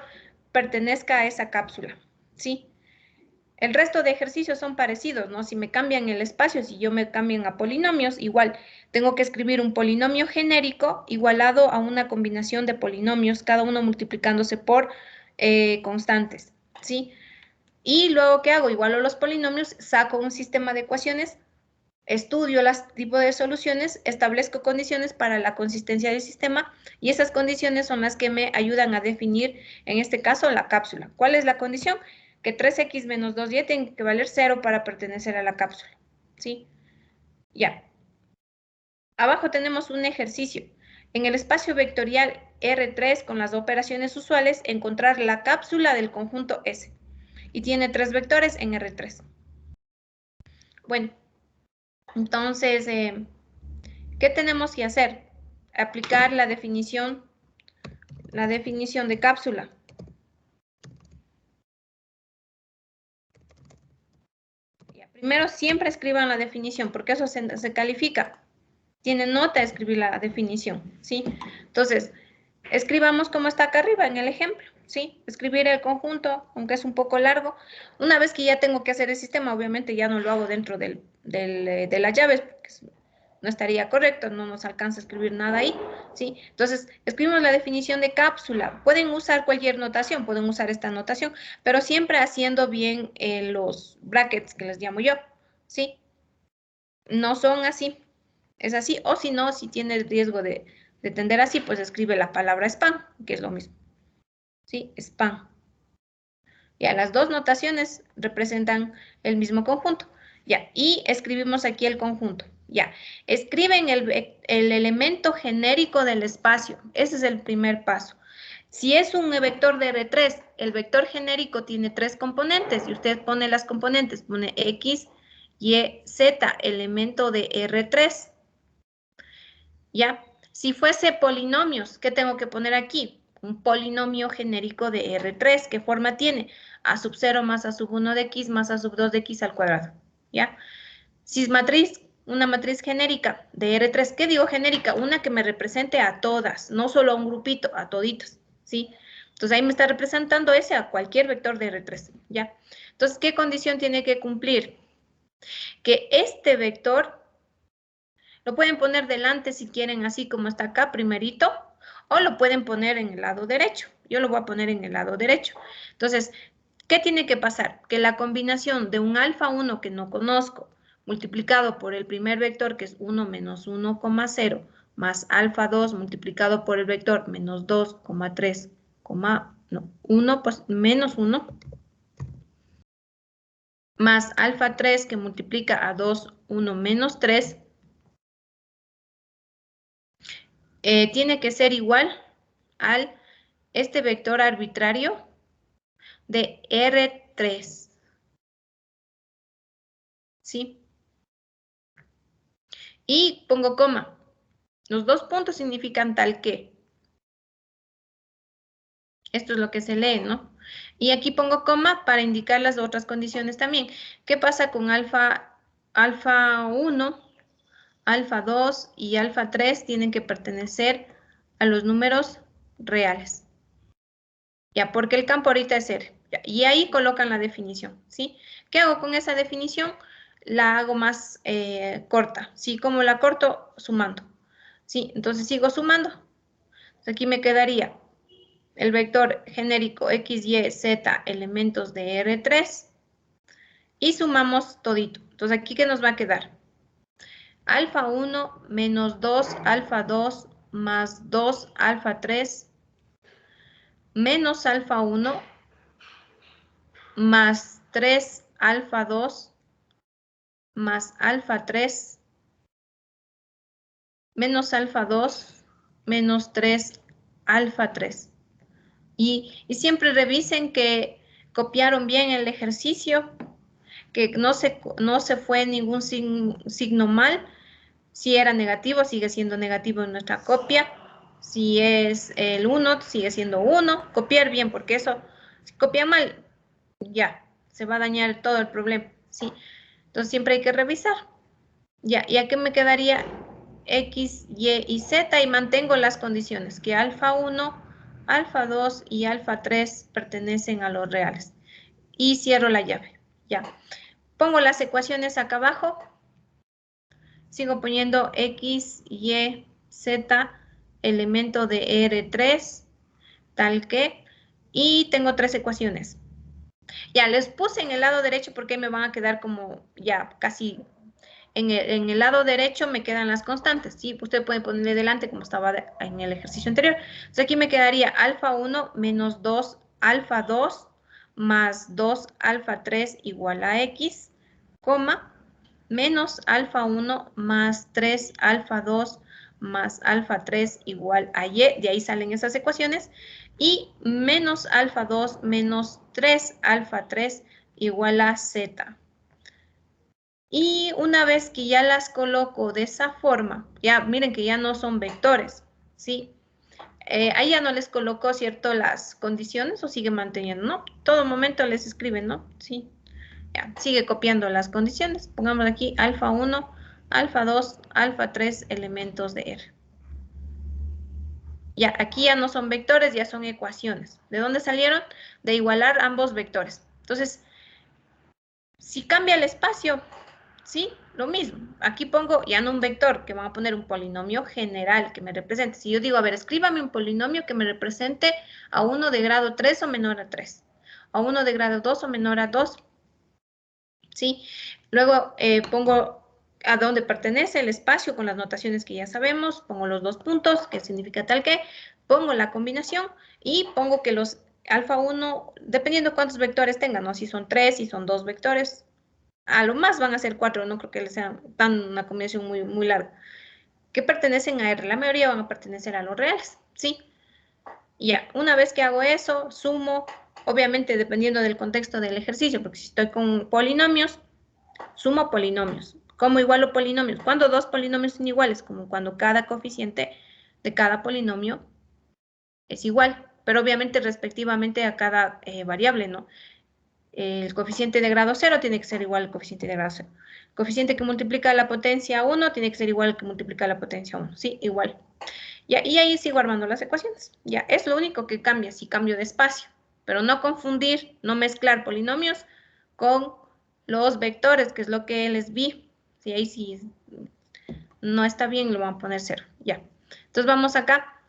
Speaker 1: pertenezca a esa cápsula, ¿sí? El resto de ejercicios son parecidos, ¿no? Si me cambian el espacio, si yo me cambian a polinomios, igual tengo que escribir un polinomio genérico igualado a una combinación de polinomios, cada uno multiplicándose por constantes, ¿sí? Y luego, ¿qué hago? Igualo los polinomios, saco un sistema de ecuaciones, estudio los tipos de soluciones, establezco condiciones para la consistencia del sistema y esas condiciones son las que me ayudan a definir, en este caso, la cápsula. ¿Cuál es la condición? Que 3x menos 2y tiene que valer 0 para pertenecer a la cápsula, ¿sí? Ya. Abajo tenemos un ejercicio. En el espacio vectorial R3 con las operaciones usuales, encontrar la cápsula del conjunto S. Y tiene 3 vectores en R3. Bueno, entonces, ¿qué tenemos que hacer? Aplicar la definición de cápsula. Primero, siempre escriban la definición, porque eso se califica. Tiene nota escribir la definición, ¿sí? Entonces, escribamos como está acá arriba en el ejemplo, ¿sí? Escribir el conjunto, aunque es un poco largo. Una vez que ya tengo que hacer el sistema, obviamente ya no lo hago dentro de las llaves, porque no estaría correcto, no nos alcanza a escribir nada ahí, ¿sí? Entonces, escribimos la definición de cápsula. Pueden usar cualquier notación, pueden usar esta notación, pero siempre haciendo bien los brackets que les llamo yo, ¿sí? No son así, es así, o si no, si tiene el riesgo de tender así, pues escribe la palabra spam, que es lo mismo, ¿sí? Spam. Ya, las dos notaciones representan el mismo conjunto. Ya, y escribimos aquí el conjunto. Ya, escriben el elemento genérico del espacio. Ese es el primer paso. Si es un vector de R3, el vector genérico tiene 3 componentes y usted pone las componentes, pone X, Y, Z, elemento de R3. ¿Ya? Si fuese polinomios, ¿qué tengo que poner aquí? Un polinomio genérico de R3. ¿Qué forma tiene? A sub 0 más A sub 1 de X más A sub 2 de X al cuadrado. ¿Ya? Si es matriz, una matriz genérica de R3. ¿Qué digo genérica? Una que me represente a todas, no solo a un grupito, a toditas. ¿Sí? Entonces ahí me está representando ese a cualquier vector de R3. ¿Ya? Entonces, ¿qué condición tiene que cumplir? Que este vector lo pueden poner delante si quieren, así como está acá, primerito, o lo pueden poner en el lado derecho. Yo lo voy a poner en el lado derecho. Entonces, ¿qué tiene que pasar? Que la combinación de un alfa 1 que no conozco, multiplicado por el primer vector, que es 1 menos 1,0, más alfa 2 multiplicado por el vector menos 2,3, 1, pues menos 1, más alfa 3 que multiplica a 2, 1 menos 3, tiene que ser igual al este vector arbitrario de R3. ¿Sí? Y pongo coma. Los dos puntos significan tal que. Esto es lo que se lee, ¿no? Y aquí pongo coma para indicar las otras condiciones también. ¿Qué pasa con alfa 1, alfa 2 y alfa 3? Tienen que pertenecer a los números reales. Ya, porque el campo ahorita es R. Ya, y ahí colocan la definición, ¿sí? ¿Qué hago con esa definición? La hago más corta, ¿sí? ¿Cómo la corto? Sumando, ¿sí? Entonces sigo sumando. Entonces, aquí me quedaría el vector genérico X, Y, Z, elementos de R3, y sumamos todito. Entonces, ¿aquí qué nos va a quedar? Alfa 1 menos 2 alfa 2 más 2 alfa 3 menos alfa 1 más 3 alfa 2 más alfa 3 menos alfa 2 menos 3 alfa 3. Y siempre revisen que copiaron bien el ejercicio, que no se fue ningún signo mal. Si era negativo, sigue siendo negativo en nuestra copia. Si es el 1, sigue siendo 1. Copiar bien, porque eso, si copia mal, ya, se va a dañar todo el problema, ¿sí? Entonces siempre hay que revisar. Ya, ¿y aquí me quedaría X, Y y Z? Y mantengo las condiciones, que alfa 1, alfa 2 y alfa 3 pertenecen a los reales. Y cierro la llave, ya. Pongo las ecuaciones acá abajo. Sigo poniendo X, Y, Z, elemento de R3, tal que, y tengo 3 ecuaciones. Ya, les puse en el lado derecho porque me van a quedar como ya casi, en el lado derecho me quedan las constantes, ¿sí? Usted puede ponerle delante como estaba en el ejercicio anterior. Entonces aquí me quedaría alfa 1 menos 2 alfa 2 más 2 alfa 3 igual a X, coma, menos alfa 1 más 3 alfa 2 más alfa 3 igual a Y, de ahí salen esas ecuaciones, y menos alfa 2 menos 3 alfa 3 igual a Z. Y una vez que ya las coloco de esa forma, ya miren que ya no son vectores, ¿sí? Ahí ya no les colocó, ¿cierto?, las condiciones o sigue manteniendo, ¿no? Todo momento les escriben, ¿no? Sí. Ya, sigue copiando las condiciones. Pongamos aquí alfa 1, alfa 2, alfa 3 elementos de R. Ya, aquí ya no son vectores, ya son ecuaciones. ¿De dónde salieron? De igualar ambos vectores. Entonces, si cambia el espacio, ¿sí? Lo mismo. Aquí pongo ya no un vector, que van a poner un polinomio general que me represente. Si yo digo, a ver, escríbame un polinomio que me represente a 1 de grado 3 o menor a 3, a 1 de grado 2 o menor a 2, ¿sí? Luego pongo a dónde pertenece el espacio con las notaciones que ya sabemos, pongo los 2 puntos, que significa tal que, pongo la combinación y pongo que los alfa 1, dependiendo cuántos vectores tengan, ¿no? Si son 3, si son 2 vectores, a lo más van a ser 4, no creo que les sea tan una combinación muy, muy larga, que pertenecen a R, la mayoría van a pertenecer a los reales, ¿sí? Ya, una vez que hago eso, sumo, obviamente dependiendo del contexto del ejercicio, porque si estoy con polinomios, sumo polinomios. ¿Cómo igualo polinomios? Cuando dos polinomios son iguales, como cuando cada coeficiente de cada polinomio es igual, pero obviamente respectivamente a cada variable, ¿no? El coeficiente de grado 0 tiene que ser igual al coeficiente de grado 0. El coeficiente que multiplica la potencia 1 tiene que ser igual al que multiplica la potencia 1. Sí, igual. Ya, y ahí sigo armando las ecuaciones. Ya, es lo único que cambia si cambio de espacio. Pero no confundir, no mezclar polinomios con los vectores, que es lo que les vi. Si ahí sí no está bien, lo van a poner 0. Ya. Entonces vamos acá.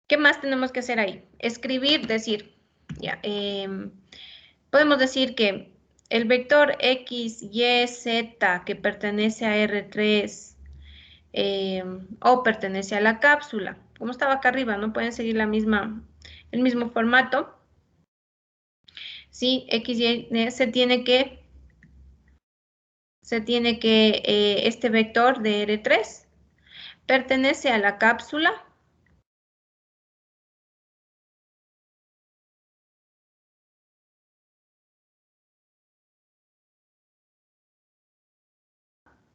Speaker 1: ¿Qué más tenemos que hacer ahí? Escribir, decir. Ya. Podemos decir que el vector X, Y, Z que pertenece a R3 o pertenece a la cápsula, como estaba acá arriba, no pueden seguir el mismo formato. Sí, X, Y, se tiene que este vector de R3 pertenece a la cápsula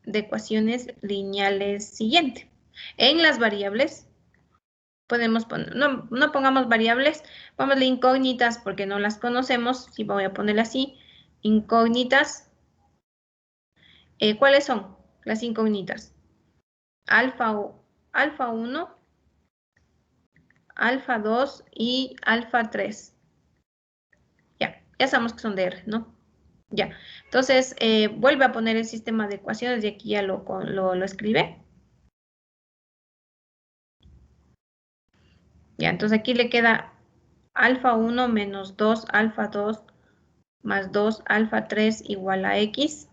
Speaker 1: de ecuaciones lineales siguiente. En las variables podemos poner, no pongamos variables, pongámosle incógnitas porque no las conocemos, si voy a ponerle así, incógnitas. ¿Cuáles son las incógnitas? Alfa 1, alfa 2 y alfa 3. Ya sabemos que son de R, ¿no? Ya, entonces vuelve a poner el sistema de ecuaciones y aquí ya lo escribe. Ya, entonces aquí le queda alfa 1 menos 2 alfa 2 más 2 alfa 3 igual a X,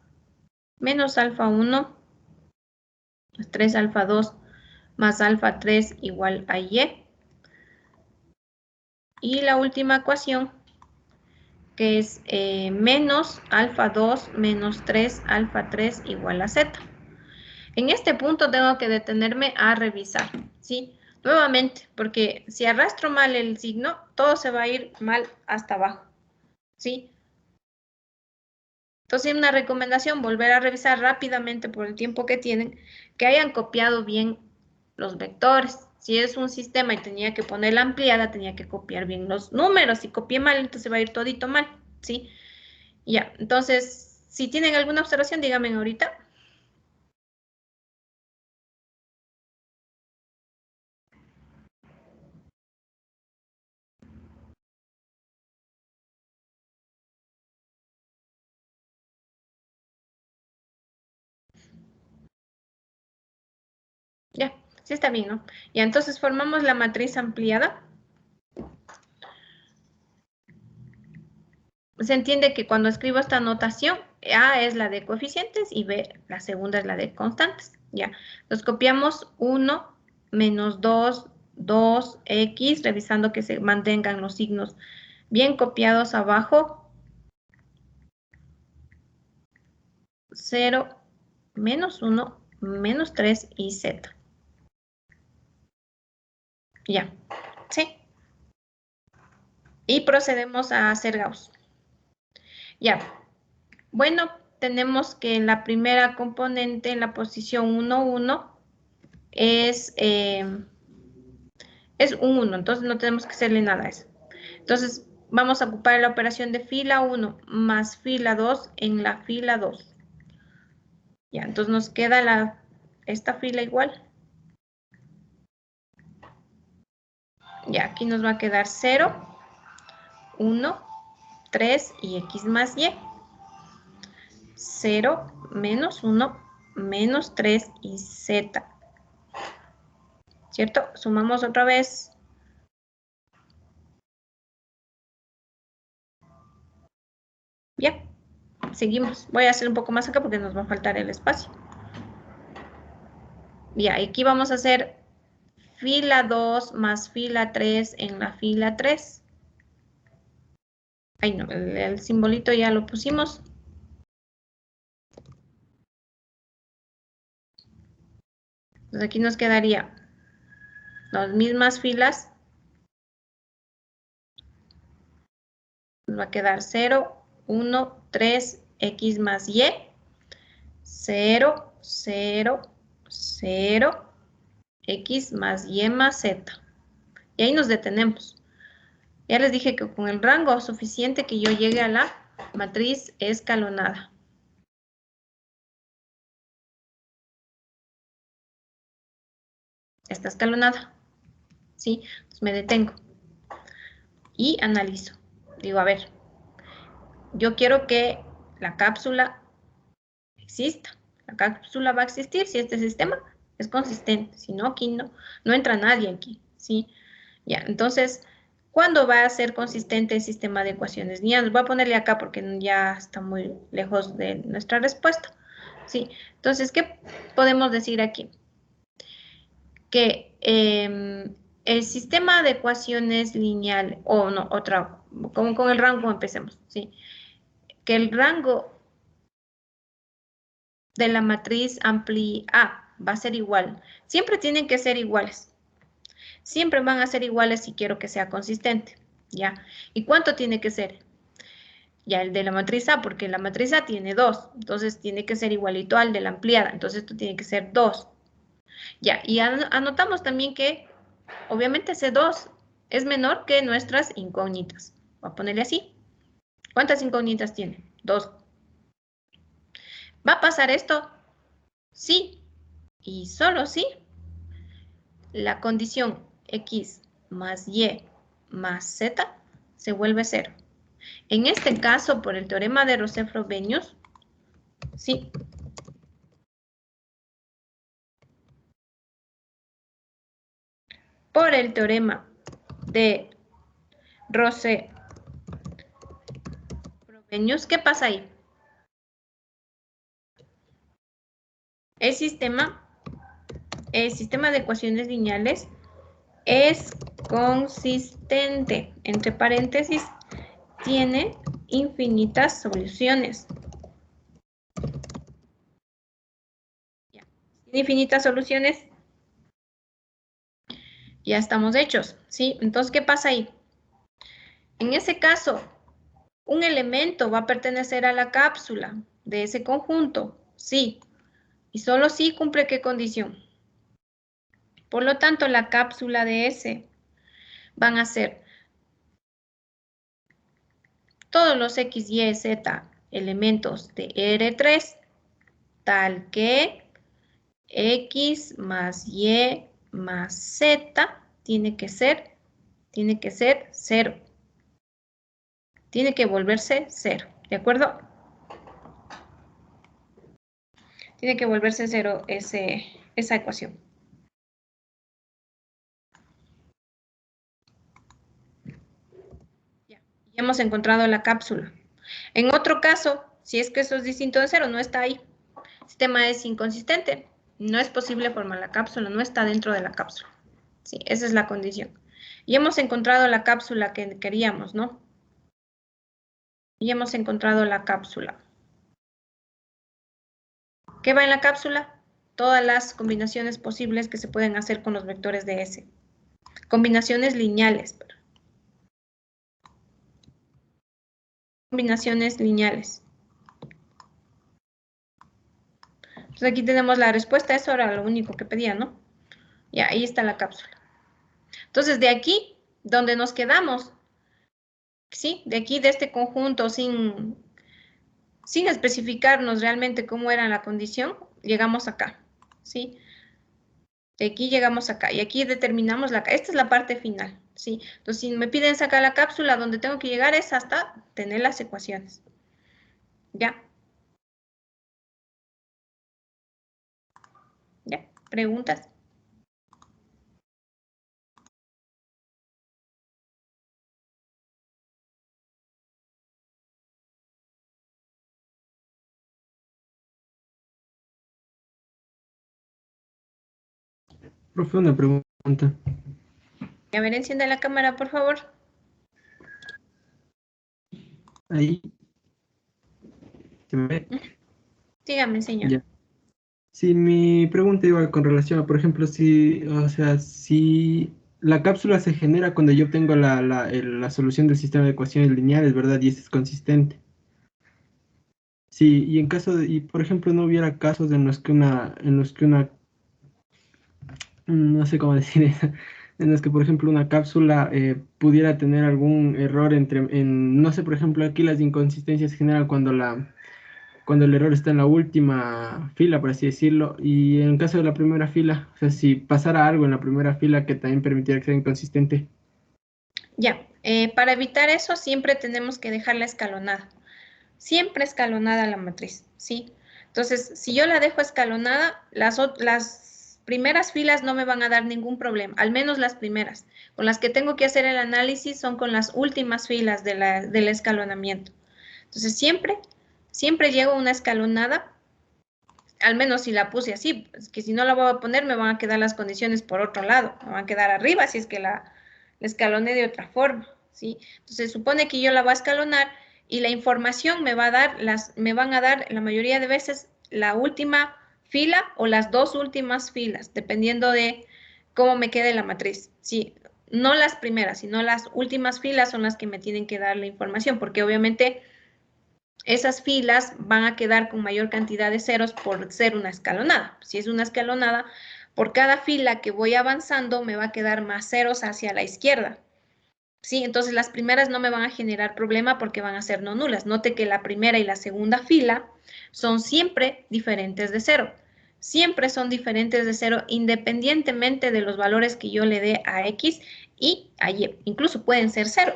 Speaker 1: menos alfa 1 más 3 alfa 2 más alfa 3 igual a Y. Y la última ecuación, que es menos alfa 2 menos 3 alfa 3 igual a Z. En este punto tengo que detenerme a revisar, ¿sí? Nuevamente, porque si arrastro mal el signo, todo se va a ir mal hasta abajo, ¿sí? Entonces, una recomendación, volver a revisar rápidamente por el tiempo que tienen, que hayan copiado bien los vectores. Si es un sistema y tenía que poner la ampliada, tenía que copiar bien los números. Si copié mal, entonces va a ir todito mal, ¿sí? Ya, entonces, si tienen alguna observación, díganme ahorita. Ya, sí está bien, ¿no? Ya, entonces formamos la matriz ampliada. Se entiende que cuando escribo esta notación, A es la de coeficientes y B, la segunda es la de constantes. Ya, los copiamos 1, menos 2, 2x, revisando que se mantengan los signos bien copiados abajo. 0, menos 1, menos 3 y z. Ya, ¿sí? Y procedemos a hacer Gauss. Ya, bueno, tenemos que en la primera componente, en la posición 1, 1, es un 1, entonces no tenemos que hacerle nada a eso. Entonces, vamos a ocupar la operación de fila 1 más fila 2 en la fila 2. Ya, entonces nos queda esta fila igual. Ya, aquí nos va a quedar 0, 1, 3 y x más y. 0, menos 1, menos 3 y z. ¿Cierto? Sumamos otra vez. Bien, seguimos. Voy a hacer un poco más acá porque nos va a faltar el espacio. Ya, aquí vamos a hacer fila 2 más fila 3 en la fila 3. Ay, no, el simbolito ya lo pusimos. Entonces aquí nos quedaría las mismas filas. Nos va a quedar 0, 1, 3, x más y. 0, 0, 0, x más y más z. Y ahí nos detenemos. Ya les dije que con el rango suficiente que yo llegue a la matriz escalonada. Está escalonada. ¿Sí? Entonces me detengo. Y analizo. Digo, a ver, yo quiero que la cápsula exista. La cápsula va a existir si este sistema es consistente. Si no, aquí no entra nadie aquí. ¿Sí? Ya, entonces, ¿cuándo va a ser consistente el sistema de ecuaciones lineales? Voy a ponerle acá porque ya está muy lejos de nuestra respuesta. Sí, entonces, ¿qué podemos decir aquí? Que el sistema de ecuaciones lineal, o no, otra, con el rango empecemos, ¿sí? Que el rango de la matriz amplia A va a ser igual. Siempre tienen que ser iguales. Siempre van a ser iguales si quiero que sea consistente, ¿ya? ¿Y cuánto tiene que ser? Ya el de la matriz A, porque la matriz A tiene 2, entonces tiene que ser igualito al de la ampliada, entonces esto tiene que ser 2. Ya, y anotamos también que obviamente ese 2 es menor que nuestras incógnitas. Voy a ponerle así. ¿Cuántas incógnitas tiene? 2. ¿Va a pasar esto? Sí. Y solo sí. La condición x más y más z se vuelve 0. En este caso, por el teorema de Roset-Frobenius, sí. Por el teorema de Roset-Frobenius, pequeños. ¿Qué pasa ahí? El sistema de ecuaciones lineales es consistente. Entre paréntesis, tiene infinitas soluciones. Infinitas soluciones. Ya estamos hechos, ¿sí? Entonces, ¿qué pasa ahí? En ese caso, un elemento va a pertenecer a la cápsula de ese conjunto, sí. Y solo si cumple ¿qué condición? Por lo tanto, la cápsula de S van a ser todos los X, Y, Z elementos de R3, tal que X más Y más Z tiene que ser 0. Tiene que volverse 0, ¿de acuerdo? Tiene que volverse 0 esa ecuación. Ya hemos encontrado la cápsula. En otro caso, si es que eso es distinto de 0, no está ahí. El sistema es inconsistente. No es posible formar la cápsula, no está dentro de la cápsula. Sí, esa es la condición. Y hemos encontrado la cápsula que queríamos, ¿no? Y hemos encontrado la cápsula. ¿Qué va en la cápsula? Todas las combinaciones posibles que se pueden hacer con los vectores de S. Combinaciones lineales. Combinaciones lineales. Entonces aquí tenemos la respuesta. Eso era lo único que pedía, ¿no? Ya, ahí está la cápsula. Entonces, de aquí, donde nos quedamos, ¿sí? De aquí, de este conjunto, sin especificarnos realmente cómo era la condición, llegamos acá, ¿sí? De aquí llegamos acá, y aquí determinamos esta es la parte final, ¿sí? Entonces, si me piden sacar la cápsula, donde tengo que llegar es hasta tener las ecuaciones. ¿Ya? ¿Ya? ¿Preguntas?
Speaker 5: Profe, una pregunta.
Speaker 1: A ver, enciende la cámara, por favor.
Speaker 5: Ahí. ¿Se me ve?
Speaker 1: Dígame, señor.
Speaker 5: Ya. Sí, mi pregunta iba con relación a, por ejemplo, si la cápsula se genera cuando yo obtengo la solución del sistema de ecuaciones lineales, ¿verdad? Y este es consistente. Sí, y en caso de, y por ejemplo, no hubiera casos en los que no sé cómo decir eso, en los que, por ejemplo, una cápsula pudiera tener algún error no sé, por ejemplo, aquí las inconsistencias se generan cuando el error está en la última fila, por así decirlo, y en el caso de la primera fila, o sea, si pasara algo en la primera fila que también permitiera que sea inconsistente.
Speaker 1: Ya, para evitar eso siempre tenemos que dejarla escalonada. Siempre escalonada la matriz, ¿sí? Entonces, si yo la dejo escalonada, las primeras filas no me van a dar ningún problema, al menos las primeras. Con las que tengo que hacer el análisis son con las últimas filas del escalonamiento. Entonces, siempre llego a una escalonada, al menos si la puse así, es que si no la voy a poner me van a quedar las condiciones por otro lado, me van a quedar arriba si es que la escaloné de otra forma, ¿sí? Entonces, supone que yo la voy a escalonar y la información me van a dar la mayoría de veces la última fila o las dos últimas filas, dependiendo de cómo me quede la matriz. Sí, no las primeras, sino las últimas filas son las que me tienen que dar la información, porque obviamente esas filas van a quedar con mayor cantidad de ceros por ser una escalonada. Si es una escalonada, por cada fila que voy avanzando me va a quedar más ceros hacia la izquierda. Sí, entonces las primeras no me van a generar problema porque van a ser no nulas. Note que la primera y la segunda fila son siempre diferentes de 0. Siempre son diferentes de 0 independientemente de los valores que yo le dé a X y a Y. Incluso pueden ser 0,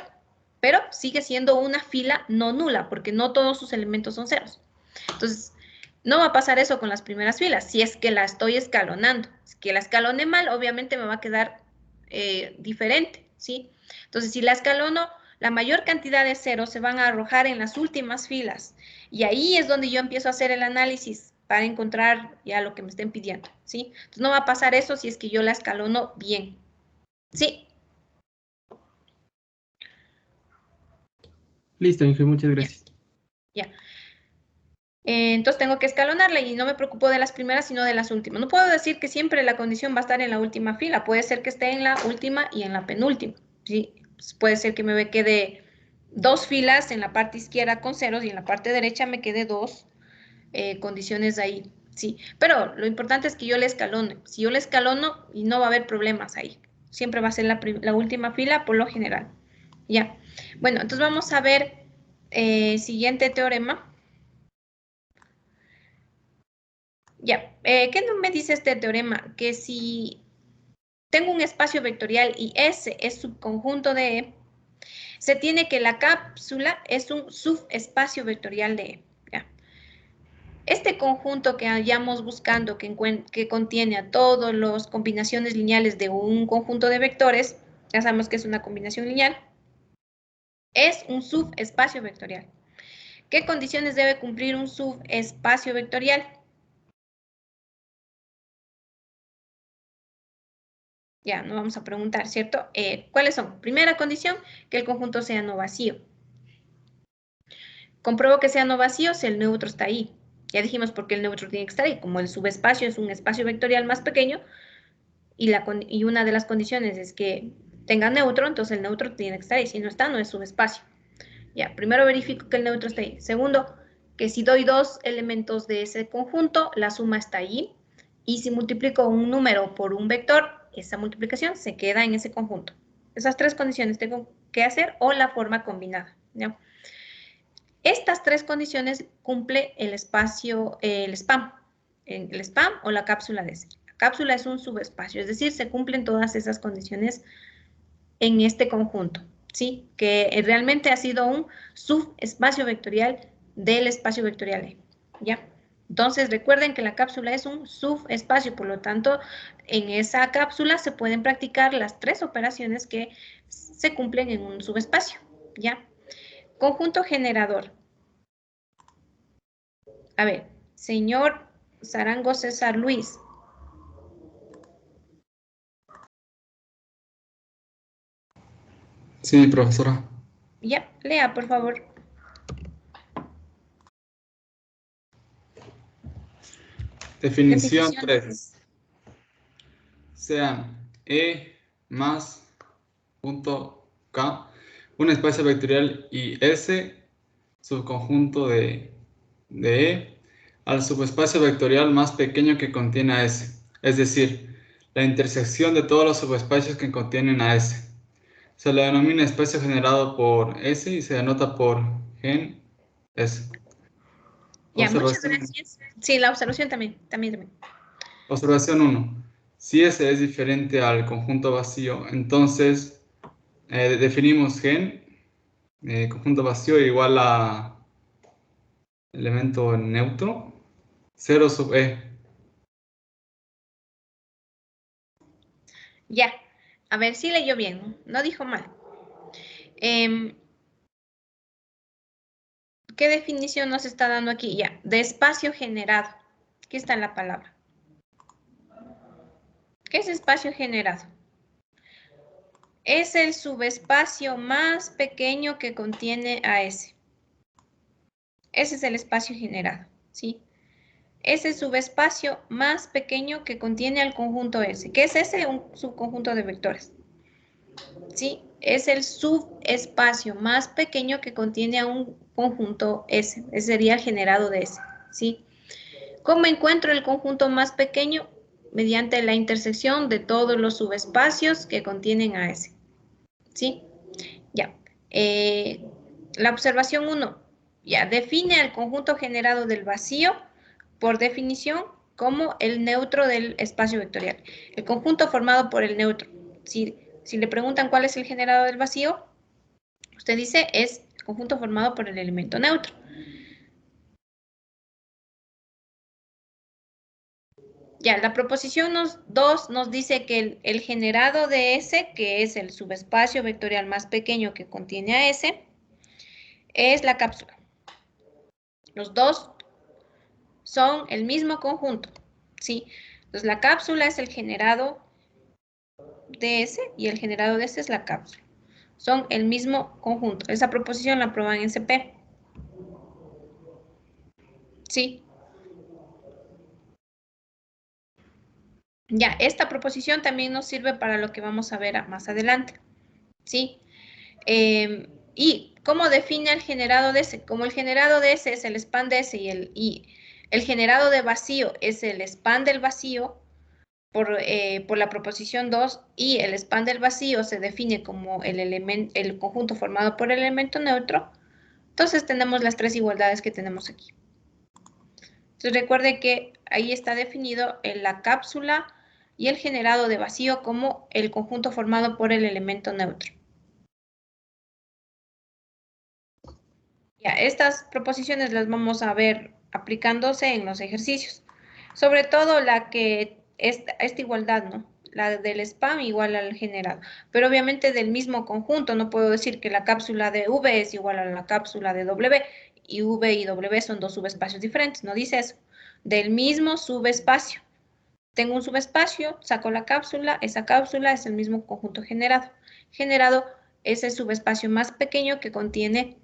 Speaker 1: pero sigue siendo una fila no nula porque no todos sus elementos son ceros. Entonces, no va a pasar eso con las primeras filas si es que la estoy escalonando. Si que la escaloné mal, obviamente me va a quedar diferente, ¿sí? Entonces, si la escalono, la mayor cantidad de ceros se van a arrojar en las últimas filas. Y ahí es donde yo empiezo a hacer el análisis para encontrar ya lo que me estén pidiendo, ¿sí? Entonces no va a pasar eso si es que yo la escalono bien. ¿Sí?
Speaker 5: Listo, Inge, muchas gracias.
Speaker 1: Ya. Entonces tengo que escalonarla y no me preocupo de las primeras, sino de las últimas. No puedo decir que siempre la condición va a estar en la última fila. Puede ser que esté en la última y en la penúltima. ¿Sí? Pues puede ser que me quede 2 filas en la parte izquierda con ceros y en la parte derecha me quede 2 condiciones ahí. Sí, pero lo importante es que yo le escalone. Si yo le escalono, y no va a haber problemas ahí. Siempre va a ser la última fila por lo general. Ya. Bueno, entonces vamos a ver siguiente teorema. Ya, ¿qué no me dice este teorema? Que si tengo un espacio vectorial y S es subconjunto de E, se tiene que la cápsula es un subespacio vectorial de E. ¿Ya? Este conjunto que vayamos buscando, que contiene a todas las combinaciones lineales de un conjunto de vectores, ya sabemos que es una combinación lineal, es un subespacio vectorial. ¿Qué condiciones debe cumplir un subespacio vectorial? Ya, no vamos a preguntar, ¿cierto? ¿Cuáles son? Primera condición, que el conjunto sea no vacío. Compruebo que sea no vacío si el neutro está ahí. Ya dijimos por qué el neutro tiene que estar ahí. Como el subespacio es un espacio vectorial más pequeño y una de las condiciones es que tenga neutro, entonces el neutro tiene que estar ahí. Si no está, no es subespacio. Ya, primero verifico que el neutro está ahí. Segundo, que si doy 2 elementos de ese conjunto, la suma está ahí. Y si multiplico un número por un vector, esa multiplicación se queda en ese conjunto. Esas 3 condiciones tengo que hacer o la forma combinada. ¿Ya? Estas 3 condiciones cumple el espacio, el spam o la cápsula de S. La cápsula es un subespacio, es decir, se cumplen todas esas condiciones en este conjunto, ¿sí? Que realmente ha sido un subespacio vectorial del espacio vectorial E, ¿ya? Entonces, recuerden que la cápsula es un subespacio, por lo tanto, en esa cápsula se pueden practicar las 3 operaciones que se cumplen en un subespacio, ¿ya? Conjunto generador. A ver, señor Zarango César Luis.
Speaker 7: Sí, profesora.
Speaker 1: Ya, lea, por favor.
Speaker 7: Definición
Speaker 1: Definición.
Speaker 7: 3. Sean E más punto K, un espacio vectorial y S, subconjunto de E, al subespacio vectorial más pequeño que contiene a S, es decir, la intersección de todos los subespacios que contienen a S. Se le denomina espacio generado por S y se denota por gen S.
Speaker 1: Ya, muchas
Speaker 7: Observación.
Speaker 1: gracias. Sí, la observación también.
Speaker 7: Observación 1. Si S es diferente al conjunto vacío, entonces definimos gen, conjunto vacío igual a elemento neutro, 0 sub E.
Speaker 1: Ya, a ver si leyó bien, no dijo mal. ¿Qué definición nos está dando aquí? Ya, de espacio generado. Aquí está la palabra. ¿Qué es espacio generado? Es el subespacio más pequeño que contiene a S. Ese es el espacio generado, ¿sí? Es el subespacio más pequeño que contiene al conjunto S. ¿Qué es ese? Un subconjunto de vectores. ¿Sí? Es el subespacio más pequeño que contiene a un conjunto S. Ese sería el generado de S. ¿Sí? ¿Cómo encuentro el conjunto más pequeño? Mediante la intersección de todos los subespacios que contienen a S. ¿Sí? Ya. La observación 1. Ya, define el conjunto generado del vacío, por definición, como el neutro del espacio vectorial. El conjunto formado por el neutro. Si le preguntan cuál es el generado del vacío, usted dice es el conjunto formado por el elemento neutro. Ya, la proposición 2 nos dice que el generado de S, que es el subespacio vectorial más pequeño que contiene a S, es la cápsula. Los dos son el mismo conjunto, ¿sí? Entonces, la cápsula es el generado de S y el generado de S es la cápsula. Son el mismo conjunto. Esa proposición la aprueban en CP. ¿Sí? Ya, esta proposición también nos sirve para lo que vamos a ver más adelante. ¿Sí? ¿Y cómo define el generado de S? Como el generado de S es el span de S y el generado de vacío es el span del vacío por la proposición 2 y el span del vacío se define como el conjunto formado por el elemento neutro, entonces tenemos las tres igualdades que tenemos aquí. Entonces recuerde que ahí está definido la cápsula y el generado de vacío como el conjunto formado por el elemento neutro. Ya, estas proposiciones las vamos a ver aplicándose en los ejercicios. Sobre todo la que esta igualdad, ¿no? La del spam igual al generado. Pero obviamente del mismo conjunto, no puedo decir que la cápsula de V es igual a la cápsula de W y V y W son dos subespacios diferentes, no dice eso. Del mismo subespacio. Tengo un subespacio, saco la cápsula, esa cápsula es el mismo conjunto generado. Generado es el subespacio más pequeño que contiene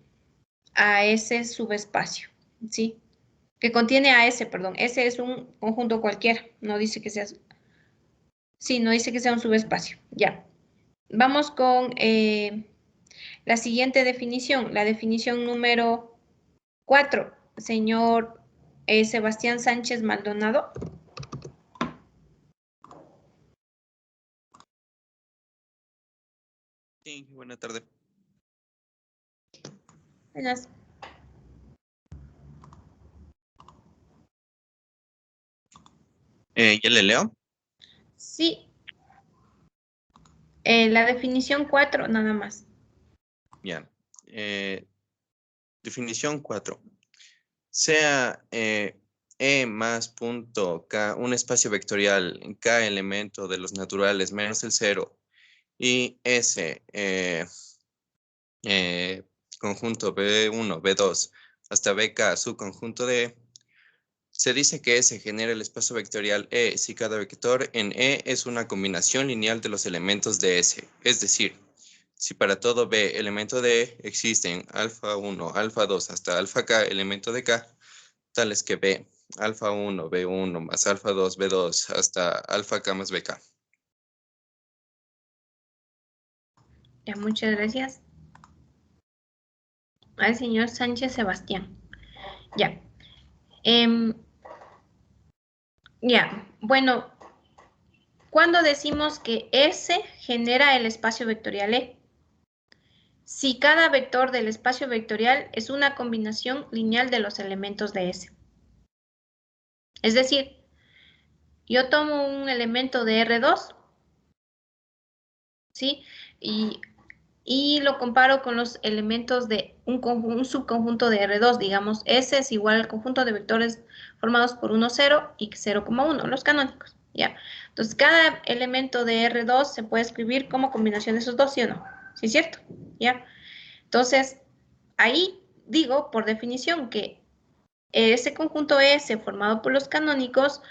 Speaker 1: a ese subespacio, ¿sí? Que contiene a ese, perdón, ese es un conjunto cualquiera, no dice que sea, sí, no dice que sea un subespacio, ya. Vamos con la siguiente definición, la definición número 4, señor Sebastián Sánchez Maldonado.
Speaker 8: Sí, buena tarde.
Speaker 1: Buenas.
Speaker 8: ¿Ya le leo?
Speaker 1: Sí. La definición 4, nada más.
Speaker 8: Ya. Definición 4. Sea E más punto K un espacio vectorial K elemento de los naturales menos el 0 y S conjunto B1, B2 hasta BK subconjunto de se dice que S genera el espacio vectorial E si cada vector en E es una combinación lineal de los elementos de S. Es decir, si para todo B elemento de E existen alfa 1, alfa 2 hasta alfa K elemento de K, tales que B, alfa 1, B1 más alfa 2, B2 hasta alfa K más BK.
Speaker 1: Ya, muchas gracias. Al señor Sánchez Sebastián. Ya. Ya, bueno, ¿cuándo decimos que S genera el espacio vectorial E? Si cada vector del espacio vectorial es una combinación lineal de los elementos de S. Es decir, yo tomo un elemento de R2, ¿sí? Y lo comparo con los elementos de un subconjunto de R2, digamos, S es igual al conjunto de vectores formados por 1, 0 y 0,1, los canónicos, ¿ya? Entonces, cada elemento de R2 se puede escribir como combinación de esos dos, ¿sí o no? ¿Sí es cierto? ¿Ya? Entonces, ahí digo, por definición, que ese conjunto S formado por los canónicos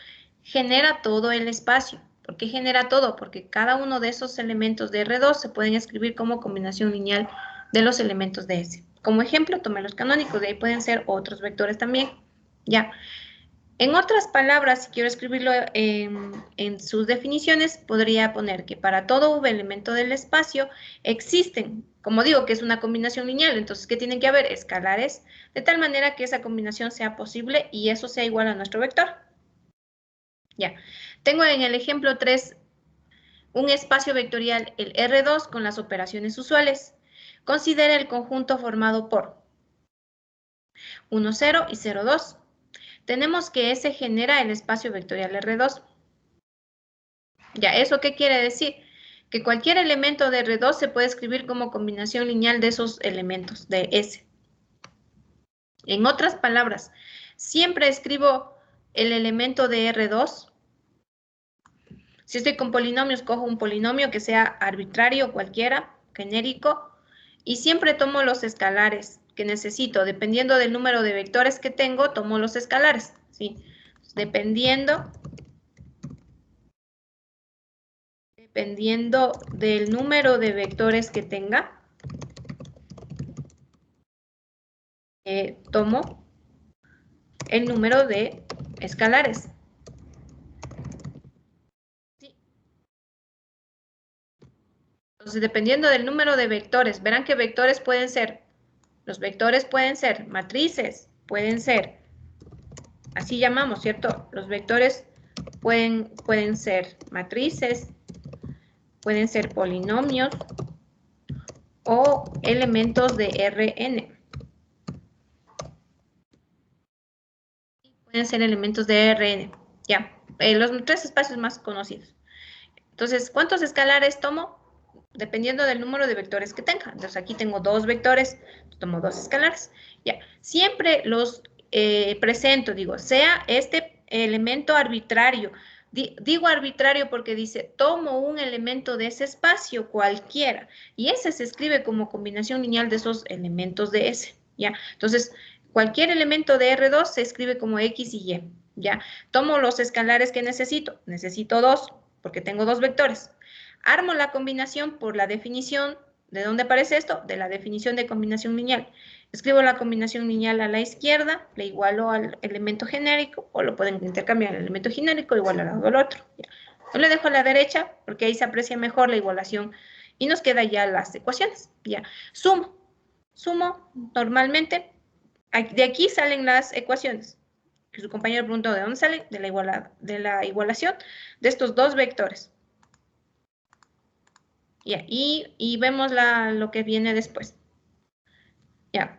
Speaker 1: genera todo el espacio. ¿Por qué genera todo? Porque cada uno de esos elementos de R2 se pueden escribir como combinación lineal de los elementos de S. Como ejemplo, tomé los canónicos, de ahí pueden ser otros vectores también. Ya. En otras palabras, si quiero escribirlo en sus definiciones, podría poner que para todo V elemento del espacio existen, como digo, que es una combinación lineal, entonces, ¿qué tienen que haber? Escalares, de tal manera que esa combinación sea posible y eso sea igual a nuestro vector. Ya. Tengo en el ejemplo 3 un espacio vectorial, el R2, con las operaciones usuales. Considera el conjunto formado por 1, 0 y 0, 2. Tenemos que S genera el espacio vectorial R2. Ya, ¿eso qué quiere decir? Que cualquier elemento de R2 se puede escribir como combinación lineal de esos elementos de S. En otras palabras, siempre escribo el elemento de R2 Si estoy con polinomios, cojo un polinomio que sea arbitrario, cualquiera, genérico, y siempre tomo los escalares que necesito. Dependiendo del número de vectores que tengo, tomo los escalares, ¿sí? Dependiendo del número de vectores que tenga, tomo el número de escalares. ¿Sí? Entonces, dependiendo del número de vectores, verán que vectores pueden ser, los vectores pueden ser matrices, pueden ser, así llamamos, ¿cierto? Los vectores pueden ser matrices, pueden ser polinomios o elementos de Rn. Pueden ser elementos de Rn. Ya, los 3 espacios más conocidos. Entonces, ¿cuántos escalares tomo? Dependiendo del número de vectores que tenga. Entonces, aquí tengo 2 vectores, tomo 2 escalares. Ya, siempre los presento, digo, sea este elemento arbitrario. Digo arbitrario porque dice, tomo un elemento de ese espacio, cualquiera, y ese se escribe como combinación lineal de esos elementos de ese, ¿ya? Entonces, cualquier elemento de R2 se escribe como X y Y, ¿ya? Tomo los escalares que necesito 2, porque tengo 2 vectores. Armo la combinación por la definición. ¿De dónde aparece esto? De la definición de combinación lineal. Escribo la combinación lineal a la izquierda, le igualo al elemento genérico, o lo pueden intercambiar, el elemento genérico igual al lado del otro. ¿Ya? Yo le dejo a la derecha, porque ahí se aprecia mejor la igualación, y nos quedan ya las ecuaciones. ¿Ya? Sumo normalmente, de aquí salen las ecuaciones. Su compañero preguntó, ¿de dónde sale? De la igualación de estos 2 vectores. Ya, y vemos lo que viene después. Ya.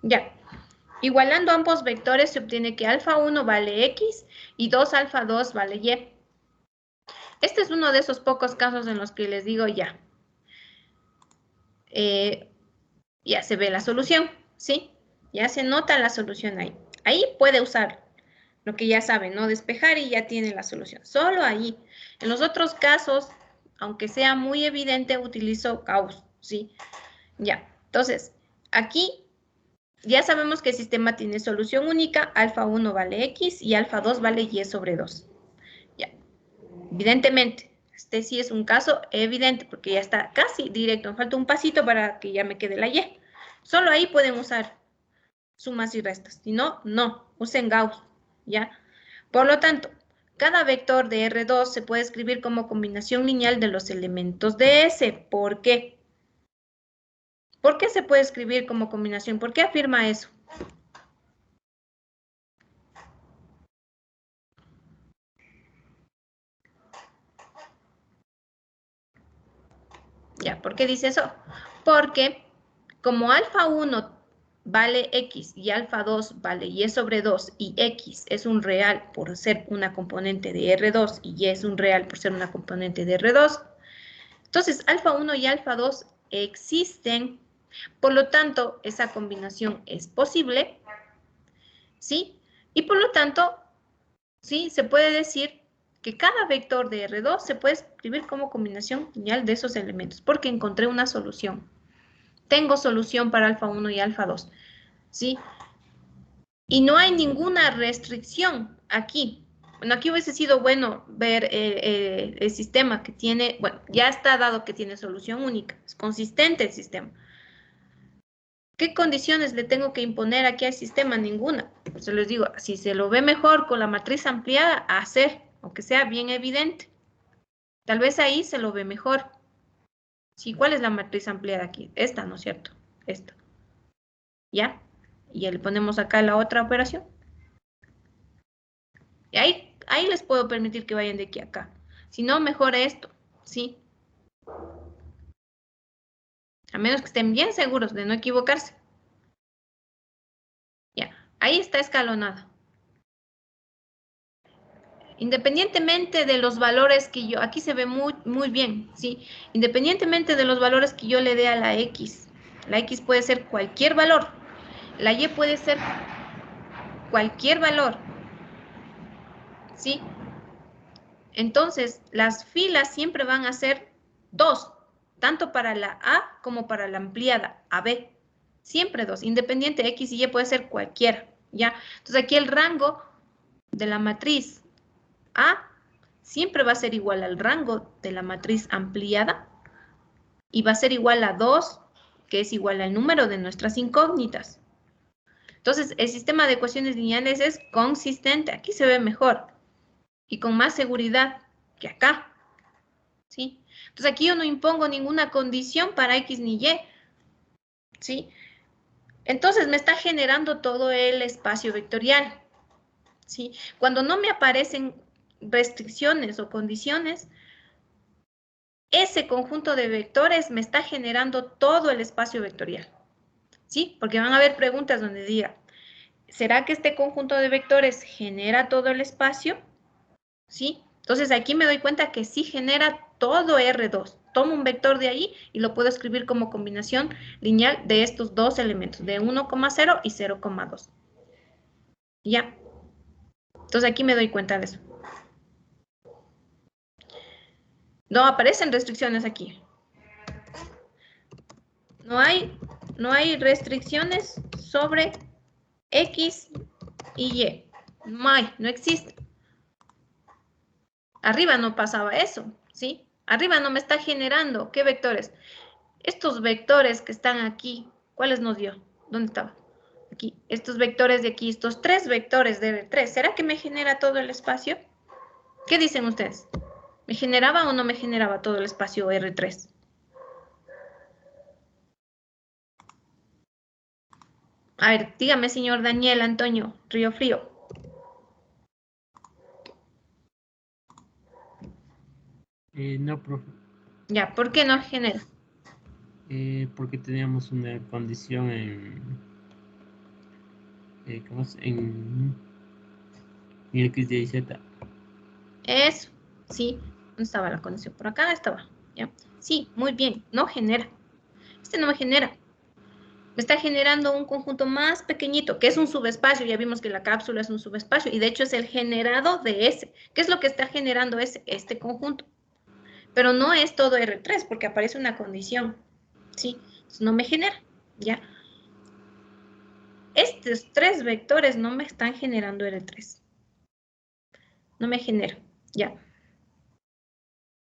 Speaker 1: Ya. Igualando ambos vectores se obtiene que alfa 1 vale X y 2 alfa 2 vale Y. Este es uno de esos pocos casos en los que les digo ya. Ya se ve la solución, ¿sí? Ya se nota la solución ahí. Ahí puede usar lo que ya sabe, ¿no? Despejar y ya tiene la solución. Solo ahí. En los otros casos, aunque sea muy evidente, utilizo Gauss, ¿sí? Ya. Entonces, aquí ya sabemos que el sistema tiene solución única, alfa 1 vale X y alfa 2 vale Y sobre 2. Ya. Evidentemente, este sí es un caso evidente porque ya está casi directo. Me falta un pasito para que ya me quede la Y. Solo ahí pueden usar sumas y restas. Si no, no. Usen Gauss. ¿Ya? Por lo tanto, cada vector de R2 se puede escribir como combinación lineal de los elementos de S. ¿Por qué? ¿Por qué se puede escribir como combinación? ¿Por qué afirma eso? Ya, ¿por qué dice eso? Porque como alfa 1 vale X y alfa 2 vale Y sobre 2 y X es un real por ser una componente de R2 y Y es un real por ser una componente de R2, entonces alfa 1 y alfa 2 existen, por lo tanto esa combinación es posible, ¿sí? Y por lo tanto, ¿sí? Se puede decir que cada vector de R2 se puede escribir como combinación lineal de esos elementos, porque encontré una solución. Tengo solución para alfa 1 y alfa 2, ¿sí? Y no hay ninguna restricción aquí. Bueno, aquí hubiese sido bueno ver el sistema que tiene, bueno, ya está dado que tiene solución única, es consistente el sistema. ¿Qué condiciones le tengo que imponer aquí al sistema? Ninguna. Por eso les digo, si se lo ve mejor con la matriz ampliada, hacer, aunque sea bien evidente. Tal vez ahí se lo ve mejor. Sí, ¿cuál es la matriz ampliada aquí? Esta, ¿no es cierto? Esta. ¿Ya? Y ya le ponemos acá la otra operación. Y ahí les puedo permitir que vayan de aquí a acá. Si no, mejor esto, ¿sí? A menos que estén bien seguros de no equivocarse. Ya, ahí está escalonada. Independientemente de los valores que yo, aquí se ve muy bien, ¿sí? Independientemente de los valores que yo le dé a la X puede ser cualquier valor, la Y puede ser cualquier valor, ¿sí? Entonces, las filas siempre van a ser 2, tanto para la A como para la ampliada AB. Siempre 2, independiente X y Y puede ser cualquiera, ¿ya? Entonces, aquí el rango de la matriz A siempre va a ser igual al rango de la matriz ampliada y va a ser igual a 2, que es igual al número de nuestras incógnitas. Entonces, el sistema de ecuaciones lineales es consistente. Aquí se ve mejor y con más seguridad que acá, ¿sí? Entonces, aquí yo no impongo ninguna condición para X ni Y, ¿sí? Entonces, me está generando todo el espacio vectorial, ¿sí? Cuando no me aparecen restricciones o condiciones, ese conjunto de vectores me está generando todo el espacio vectorial, ¿sí? Porque van a haber preguntas donde diga, ¿será que este conjunto de vectores genera todo el espacio? ¿Sí? Entonces aquí me doy cuenta que sí genera todo R2. Tomo un vector de ahí y lo puedo escribir como combinación lineal de estos dos elementos, de 1,0 y 0,2. ¿Ya? Entonces aquí me doy cuenta de eso. No aparecen restricciones aquí. No hay restricciones sobre X y Y. No existe. Arriba no pasaba eso, ¿sí? Arriba no me está generando. ¿Qué vectores? Estos vectores que están aquí, ¿cuáles nos dio? ¿Dónde estaba? Aquí. Estos vectores de aquí, estos 3 vectores de R3. ¿Será que me genera todo el espacio? ¿Qué dicen ustedes? ¿Me generaba o no me generaba todo el espacio R3? A ver, dígame, señor Daniel Antonio Río Frío.
Speaker 5: No, profe.
Speaker 1: Ya, ¿por qué no genera?
Speaker 5: Porque teníamos una condición ¿cómo es? En X, Y, Z.
Speaker 1: Eso, sí. ¿Dónde estaba la condición? Por acá estaba, ¿ya? Sí, muy bien, no genera. Este no me genera. Me está generando un conjunto más pequeñito, que es un subespacio. Ya vimos que la cápsula es un subespacio y de hecho es el generado de ese. ¿Qué es lo que está generando este conjunto? Pero no es todo R3 porque aparece una condición, ¿sí? Entonces no me genera, ¿ya? Estos 3 vectores no me están generando R3. No me genera, ¿ya?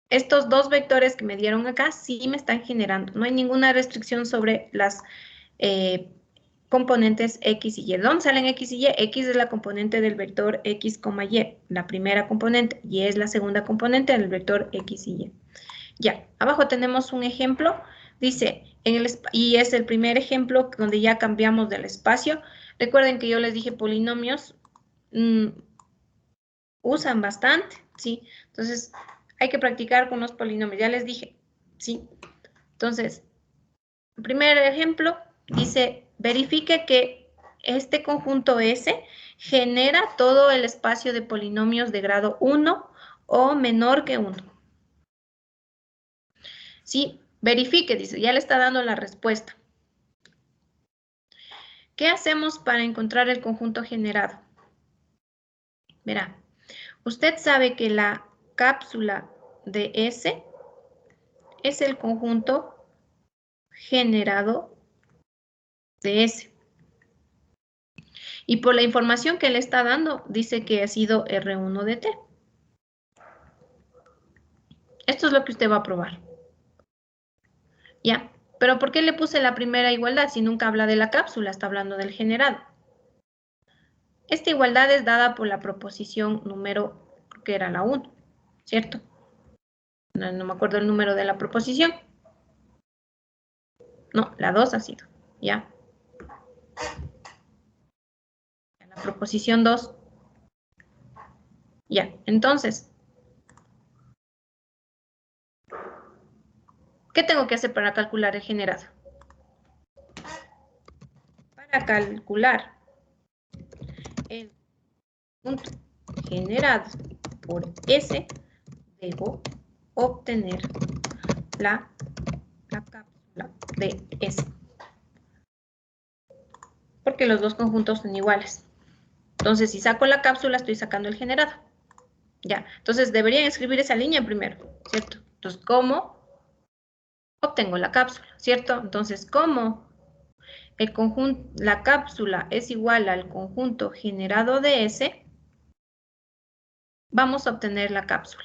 Speaker 1: Estos 2 vectores que me dieron acá sí me están generando. No hay ninguna restricción sobre las componentes X y Y. ¿Dónde salen X y Y? X es la componente del vector X, Y, la primera componente, Y es la segunda componente del vector X y Y. Ya, abajo tenemos un ejemplo, dice, y es el primer ejemplo donde ya cambiamos del espacio. Recuerden que yo les dije polinomios usan bastante, ¿sí? Entonces, hay que practicar con los polinomios, ya les dije, ¿sí? Entonces, el primer ejemplo dice, verifique que este conjunto S genera todo el espacio de polinomios de grado 1 o menor que 1. Sí, verifique, dice, ya le está dando la respuesta. ¿Qué hacemos para encontrar el conjunto generado? Verá, usted sabe que la cápsula de S es el conjunto generado de S. Y por la información que le está dando, dice que ha sido R1 de T. Esto es lo que usted va a probar. Ya, pero ¿por qué le puse la primera igualdad si nunca habla de la cápsula? Está hablando del generado. Esta igualdad es dada por la proposición número, que era la 1, ¿cierto? No me acuerdo el número de la proposición. No, la 2 ha sido, ¿ya? La proposición 2. Ya, entonces, ¿qué tengo que hacer para calcular el generado? Para calcular el punto generado por S, debo obtener la cápsula de S. Porque los dos conjuntos son iguales. Entonces, si saco la cápsula, estoy sacando el generado. Ya, entonces deberían escribir esa línea primero, ¿cierto? Entonces, ¿cómo obtengo la cápsula, ¿cierto? Entonces, ¿cómo el conjunto, la cápsula es igual al conjunto generado de S? Vamos a obtener la cápsula.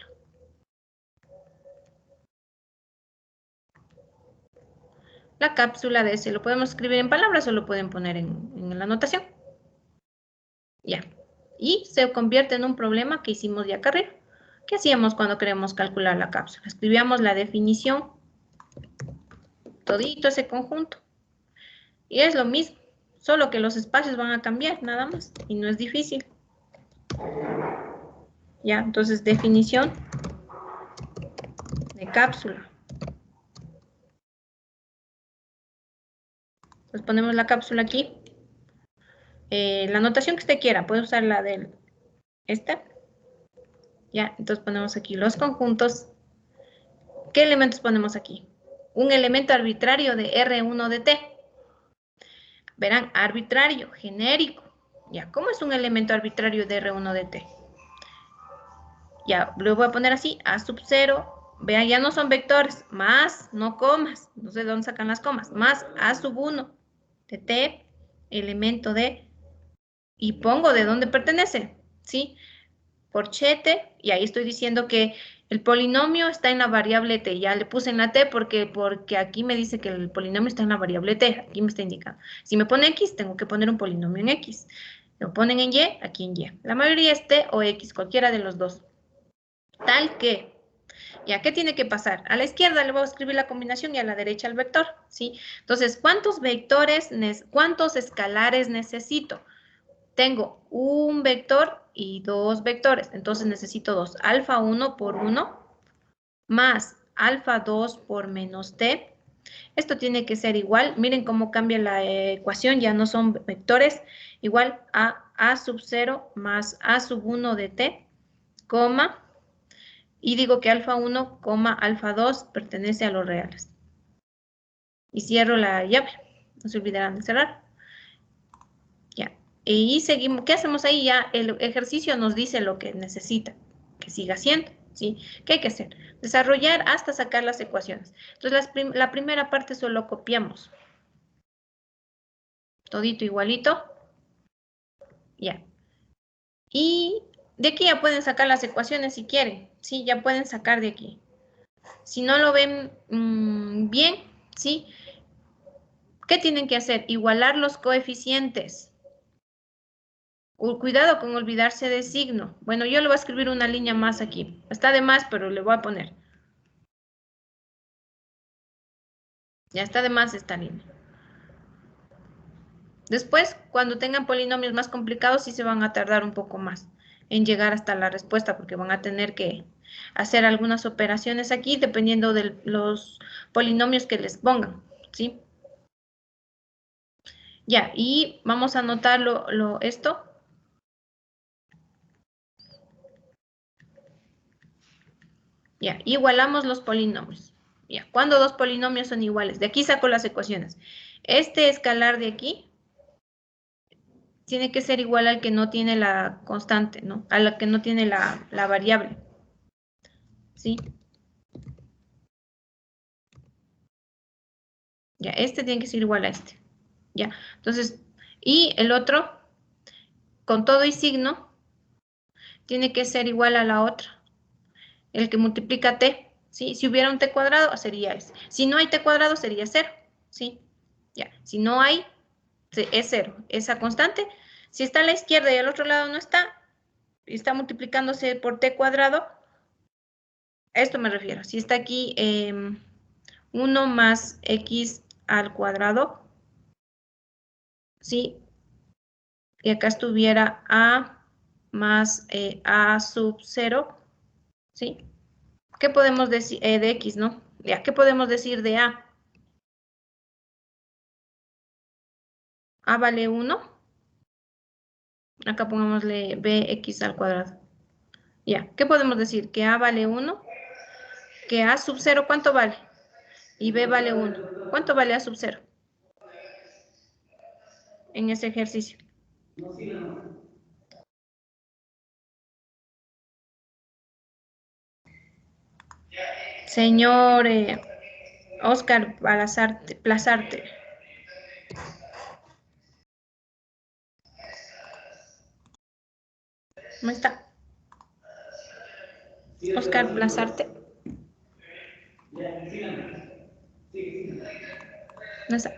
Speaker 1: La cápsula de S, ¿lo podemos escribir en palabras o lo pueden poner en la anotación? Ya. Y se convierte en un problema que hicimos ya acá arriba. ¿Qué hacíamos cuando queremos calcular la cápsula? Escribíamos la definición, todito ese conjunto. Y es lo mismo, solo que los espacios van a cambiar, nada más. Y no es difícil. Ya, entonces definición de cápsula. Entonces ponemos la cápsula aquí. La notación que usted quiera, puede usar la del esta. Ya, entonces ponemos aquí los conjuntos. ¿Qué elementos ponemos aquí? Un elemento arbitrario de R1 de T. Verán, arbitrario, genérico. Ya, ¿cómo es un elemento arbitrario de R1 de T? Ya, lo voy a poner así, A sub 0. Vean, ya no son vectores, más, no comas. No sé de dónde sacan las comas. Más A sub 1 de T, elemento de, y pongo de dónde pertenece, ¿sí? Corchete, y ahí estoy diciendo que el polinomio está en la variable t. Ya le puse en la t porque aquí me dice que el polinomio está en la variable t. Aquí me está indicando. Si me pone x, tengo que poner un polinomio en x. Lo ponen en y, aquí en y. La mayoría es t o x, cualquiera de los dos. Tal que, ¿ya qué tiene que pasar? A la izquierda le voy a escribir la combinación y a la derecha el vector, ¿sí? Entonces, ¿cuántos vectores, cuántos escalares necesito? Tengo un vector y dos vectores, entonces necesito dos. Alfa 1 por 1 más alfa 2 por menos t. Esto tiene que ser igual. Miren cómo cambia la ecuación, ya no son vectores. Igual a sub 0 más a sub 1 de t, coma. Y digo que alfa 1, alfa 2 pertenece a los reales. Y cierro la llave. No se olvidarán de cerrar. Ya. Y seguimos. ¿Qué hacemos ahí? Ya el ejercicio nos dice lo que necesita que siga haciendo, ¿sí? ¿Qué hay que hacer? Desarrollar hasta sacar las ecuaciones. Entonces, la primera parte solo copiamos. Todito igualito. Ya. Y de aquí ya pueden sacar las ecuaciones si quieren. Sí, ya pueden sacar de aquí. Si no lo ven bien, ¿sí? ¿Qué tienen que hacer? Igualar los coeficientes. Cuidado con olvidarse de signo. Bueno, yo le voy a escribir una línea más aquí. Está de más, pero le voy a poner. Ya está de más esta línea. Después, cuando tengan polinomios más complicados, sí se van a tardar un poco más en llegar hasta la respuesta, porque van a tener que hacer algunas operaciones aquí, dependiendo de los polinomios que les pongan, ¿sí? Ya, y vamos a anotar esto. Ya, igualamos los polinomios. Ya, cuando dos polinomios son iguales. De aquí saco las ecuaciones. Este escalar de aquí tiene que ser igual al que no tiene la constante, ¿no? A la que no tiene la variable. ¿Sí? Ya, este tiene que ser igual a este. Ya, entonces, y el otro, con todo y signo, tiene que ser igual a la otra. El que multiplica t, ¿sí? Si hubiera un t cuadrado, sería ese. Si no hay t cuadrado, sería 0, ¿sí? Ya, si no hay, es 0. Esa constante, si está a la izquierda y al otro lado no está, está multiplicándose por t cuadrado, a esto me refiero. Si está aquí 1 más x al cuadrado, ¿sí? Y acá estuviera a más a sub 0, ¿sí? ¿Qué podemos decir de x, no? Ya, ¿qué podemos decir de a? A vale 1. Acá pongámosle bx al cuadrado. Ya, ¿qué podemos decir? Que A vale 1, que A sub 0, ¿cuánto vale? Y B vale 1. ¿Cuánto vale A sub 0? En ese ejercicio. Señor Oscar Plazarte. ¿Cómo está? Oscar Plazarte. No está.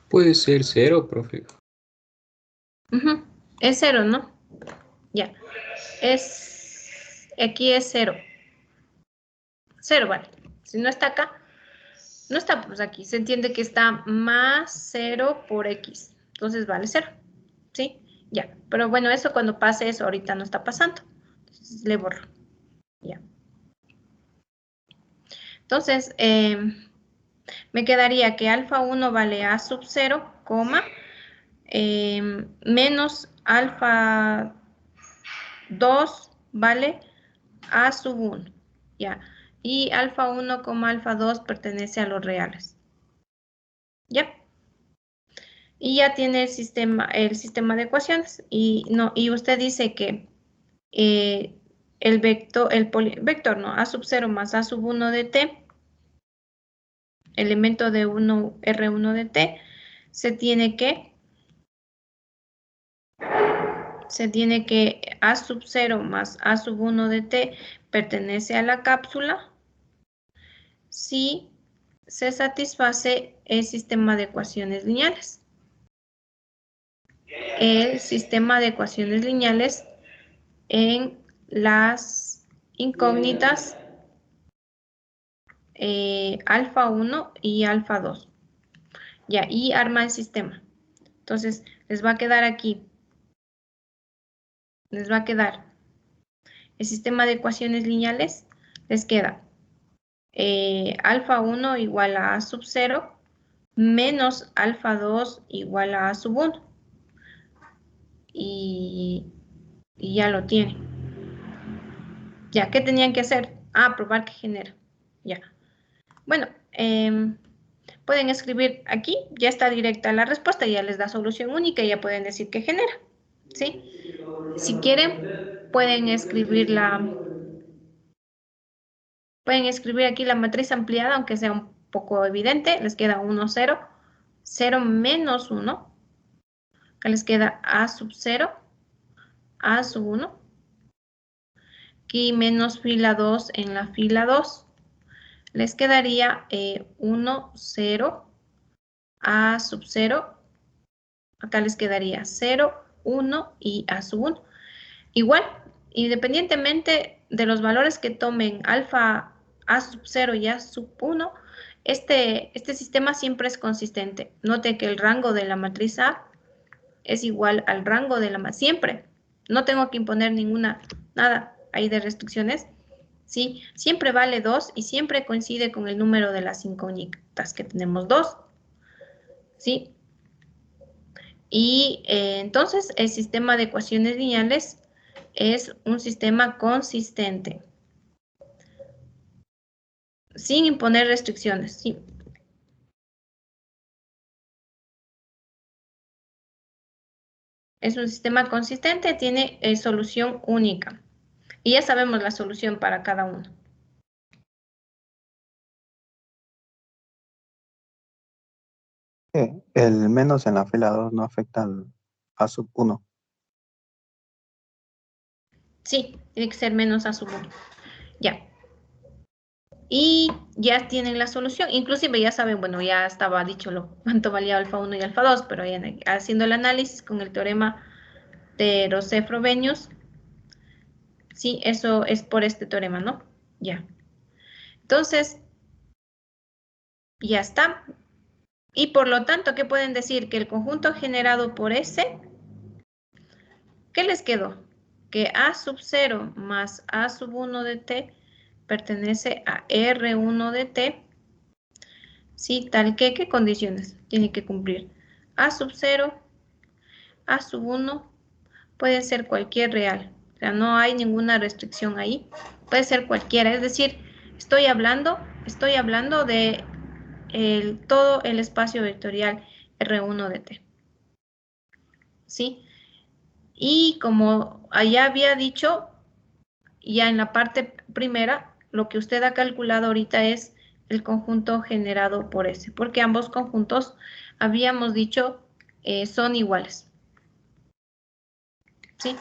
Speaker 9: Puede ser 0, profe.
Speaker 1: Ujú. Es 0, ¿no? Ya. Aquí es 0. 0 vale. Si no está acá, no está pues aquí. Se entiende que está más 0 por X. Entonces vale 0. ¿Sí? Ya. Pero bueno, eso cuando pase eso ahorita no está pasando. Entonces le borro. Ya. Entonces, me quedaría que alfa 1 vale A sub 0, coma, menos alfa 2 vale A sub 1. Ya. Y alfa 1, alfa 2 pertenece a los reales. ¿Ya? Y ya tiene el sistema de ecuaciones. Y usted dice que el vector, ¿no? A sub 0 más A sub 1 de t, elemento de R1 de t, se tiene que A sub 0 más A sub 1 de t pertenece a la cápsula si se satisface el sistema de ecuaciones lineales. El sistema de ecuaciones lineales en las incógnitas alfa 1 y alfa 2. Ya, y arma el sistema. Entonces, les va a quedar aquí. Les va a quedar el sistema de ecuaciones lineales. Les queda alfa 1 igual a A sub 0 menos alfa 2 igual a A sub 1. Y ya lo tienen. Ya, ¿qué tenían que hacer? Probar que genera. Ya. Bueno, pueden escribir aquí, ya está directa la respuesta, ya les da solución única y ya pueden decir que genera. ¿Sí? Si quieren, pueden escribir aquí la matriz ampliada, aunque sea un poco evidente. Les queda 1, 0, 0 menos 1. Acá les queda A sub 0, A sub 1. Aquí menos fila 2 en la fila 2. Les quedaría 1, 0, A sub 0. Acá les quedaría 0, 1 y A sub 1. Igual, independientemente de los valores que tomen alfa A sub 0 y A sub 1, este sistema siempre es consistente. Note que el rango de la matriz A es igual al rango de la matriz. Siempre. No tengo que imponer nada ahí de restricciones. ¿Sí? Siempre vale 2 y siempre coincide con el número de las incógnitas, que tenemos 2. ¿Sí? Y entonces el sistema de ecuaciones lineales es un sistema consistente, sin imponer restricciones. ¿Sí? Es un sistema consistente, tiene solución única. Y ya sabemos la solución para cada uno.
Speaker 10: El menos en la fila 2 no afecta al A sub 1.
Speaker 1: Sí, tiene que ser menos A sub 1. Ya. Y ya tienen la solución. Inclusive ya saben, bueno, ya estaba dicho cuánto valía alfa 1 y alfa 2, pero haciendo el análisis con el teorema de Rosset-Frobenius, sí, eso es por este teorema, ¿no? Ya. Entonces, Ya está. Y por lo tanto, ¿qué pueden decir? Que el conjunto generado por S, ¿qué les quedó? Que A sub 0 más A sub 1 de T pertenece a R1 de T. Sí, tal que, ¿qué condiciones tiene que cumplir? A sub 0, A sub 1, puede ser cualquier real. O sea, no hay ninguna restricción ahí. Puede ser cualquiera. Es decir, estoy hablando de todo el espacio vectorial R1 de T. ¿Sí? Y como allá había dicho, ya en la parte primera, lo que usted ha calculado ahorita es el conjunto generado por S, porque ambos conjuntos, habíamos dicho, son iguales. ¿Sí?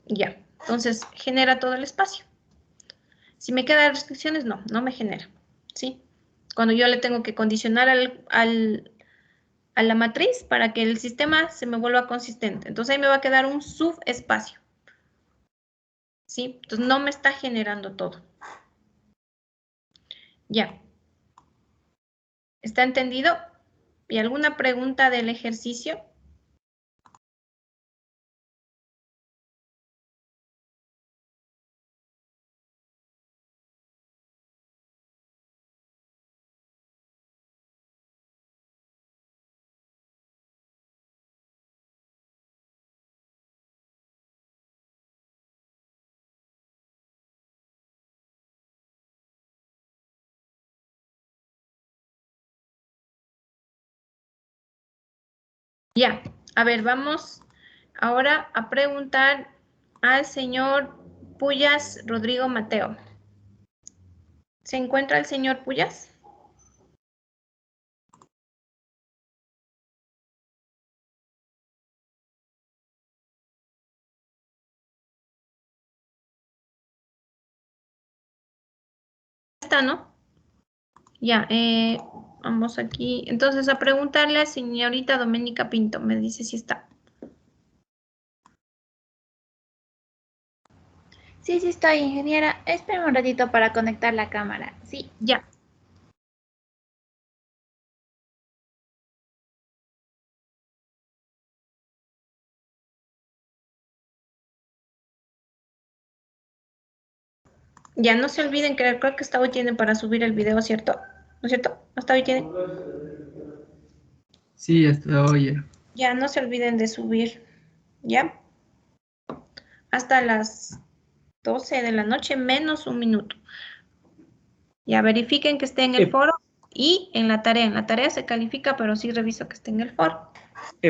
Speaker 1: Ya. Entonces, genera todo el espacio. Si me quedan restricciones, no me genera. ¿Sí? Cuando yo le tengo que condicionar a la matriz para que el sistema se me vuelva consistente. Entonces, ahí me va a quedar un subespacio. ¿Sí? Entonces, no me está generando todo. Ya. ¿Está entendido? ¿Y alguna pregunta del ejercicio? Ya, a ver, vamos ahora a preguntar al señor Puyas Rodrigo Mateo. ¿Se encuentra el señor Puyas? Está, ¿no? Ya, vamos aquí. Entonces, a preguntarle a señorita Doménica Pinto. Me dice si está.
Speaker 4: Sí, sí estoy, ingeniera. Espera un ratito para conectar la cámara. Sí.
Speaker 1: Ya. Ya, no se olviden que creo que hasta hoy tienen para subir el video, ¿cierto? ¿No es cierto? Hasta hoy tienen.
Speaker 5: Sí, hasta hoy.
Speaker 1: Ya, no se olviden de subir. ¿Ya? Hasta las 12 de la noche, menos un minuto. Ya, verifiquen que esté en el foro y en la tarea. En la tarea se califica, pero sí reviso que esté en el foro.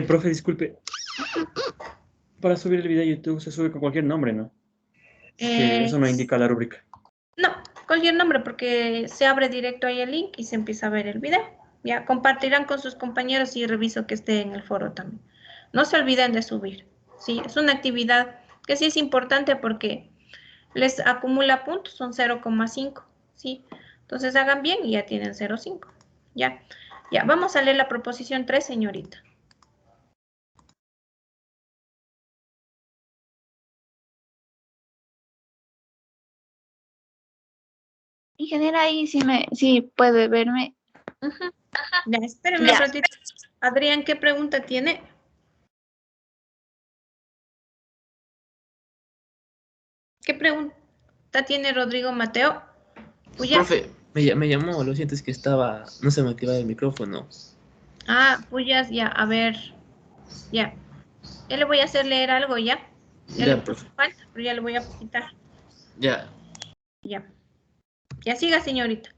Speaker 3: Profe, disculpe. Para subir el video a YouTube se sube con cualquier nombre, ¿no? Es que eso no indica la rúbrica.
Speaker 1: No, cualquier nombre, porque se abre directo ahí el link y se empieza a ver el video. Ya, compartirán con sus compañeros y reviso que esté en el foro también. No se olviden de subir. Sí, es una actividad que sí es importante porque les acumula puntos, son 0,5. ¿Sí? Entonces hagan bien y ya tienen 0,5. Ya, ya, vamos a leer la proposición 3, señorita.
Speaker 4: Ingeniera, ahí sí puede verme.
Speaker 1: Ya, espérenme un ratito. Adrián, ¿qué pregunta tiene? ¿Qué pregunta tiene Rodrigo Mateo? Puyas.
Speaker 9: Profe, me llamó, lo siento, es que no se me activaba el micrófono.
Speaker 1: Ah, Puyas, ya, a ver. Ya. Ya le voy a hacer leer algo, ¿ya? Ya le puse falta, pero ya le voy a quitar.
Speaker 9: Ya.
Speaker 1: Ya. Ya siga, señorita.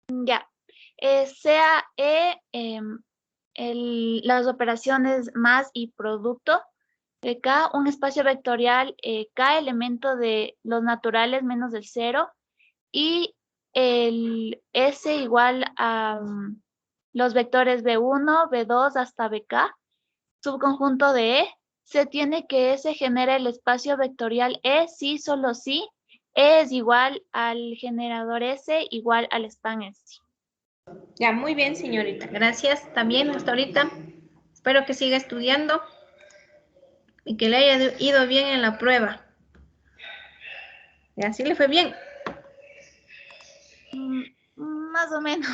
Speaker 4: Ya. Sea las operaciones más y producto de K, un espacio vectorial K elemento de los naturales menos el 0 y el S igual a los vectores B1, B2 hasta BK, subconjunto de E, se tiene que S genera el espacio vectorial E si solo si E es igual al generador S igual al span S.
Speaker 1: Ya, muy bien, señorita. Gracias también hasta ahorita. Espero que siga estudiando y que le haya ido bien en la prueba. Y así le fue bien.
Speaker 4: más o menos.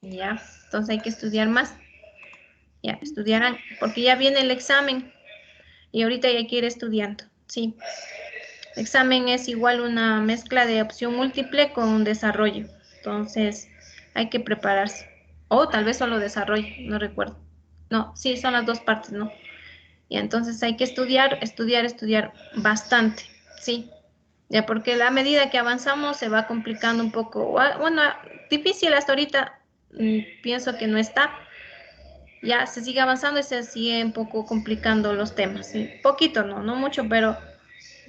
Speaker 1: Ya, entonces hay que estudiar más. Ya, estudiarán, porque ya viene el examen y ahorita ya hay que ir estudiando, sí. El examen es igual una mezcla de opción múltiple con desarrollo, entonces hay que prepararse. O tal vez solo desarrollo, no recuerdo. No, sí, son las dos partes, ¿no? Y entonces hay que estudiar bastante, ¿sí? Ya, porque a medida que avanzamos se va complicando un poco. Bueno, difícil hasta ahorita, pienso que no está. Ya se sigue avanzando y se sigue un poco complicando los temas, ¿sí? Poquito, no mucho, pero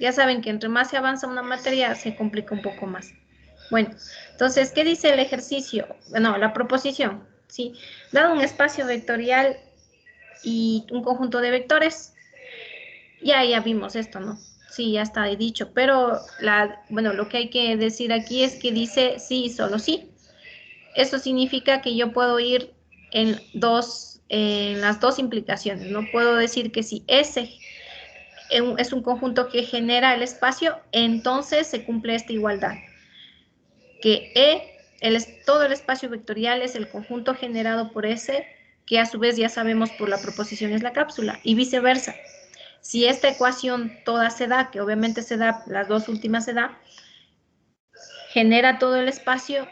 Speaker 1: ya saben que entre más se avanza una materia, se complica un poco más. Bueno, entonces, ¿qué dice el ejercicio? Bueno, la proposición, ¿sí? Dado un espacio vectorial y un conjunto de vectores, ya vimos esto, ¿no? Sí, ya está dicho, pero bueno, lo que hay que decir aquí es que dice sí y solo sí. Eso significa que yo puedo ir en las dos implicaciones, ¿no? Puedo decir que si S es un conjunto que genera el espacio, entonces se cumple esta igualdad. Que todo el espacio vectorial es el conjunto generado por S, que a su vez ya sabemos por la proposición es la cápsula, y viceversa. Si esta ecuación toda se da, que obviamente se da, las dos últimas se da, genera todo el espacio.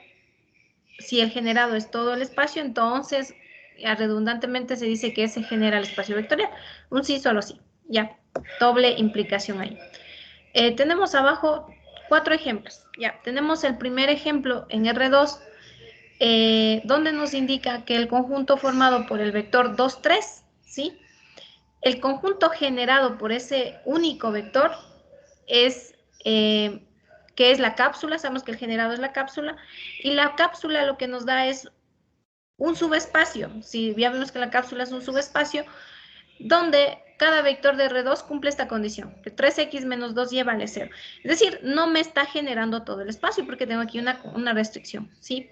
Speaker 1: Si el generado es todo el espacio, entonces redundantemente se dice que se genera el espacio vectorial. Un sí, solo sí. Ya, doble implicación ahí. Tenemos abajo 4 ejemplos. Ya, tenemos el primer ejemplo en R2, donde nos indica que el conjunto formado por el vector 2, 3, ¿sí? El conjunto generado por ese único vector es, que es la cápsula, sabemos que el generado es la cápsula, y la cápsula lo que nos da es un subespacio. Si ya vemos que la cápsula es un subespacio, donde cada vector de R2 cumple esta condición, que 3x menos 2y vale 0. Es decir, no me está generando todo el espacio porque tengo aquí una restricción, ¿sí?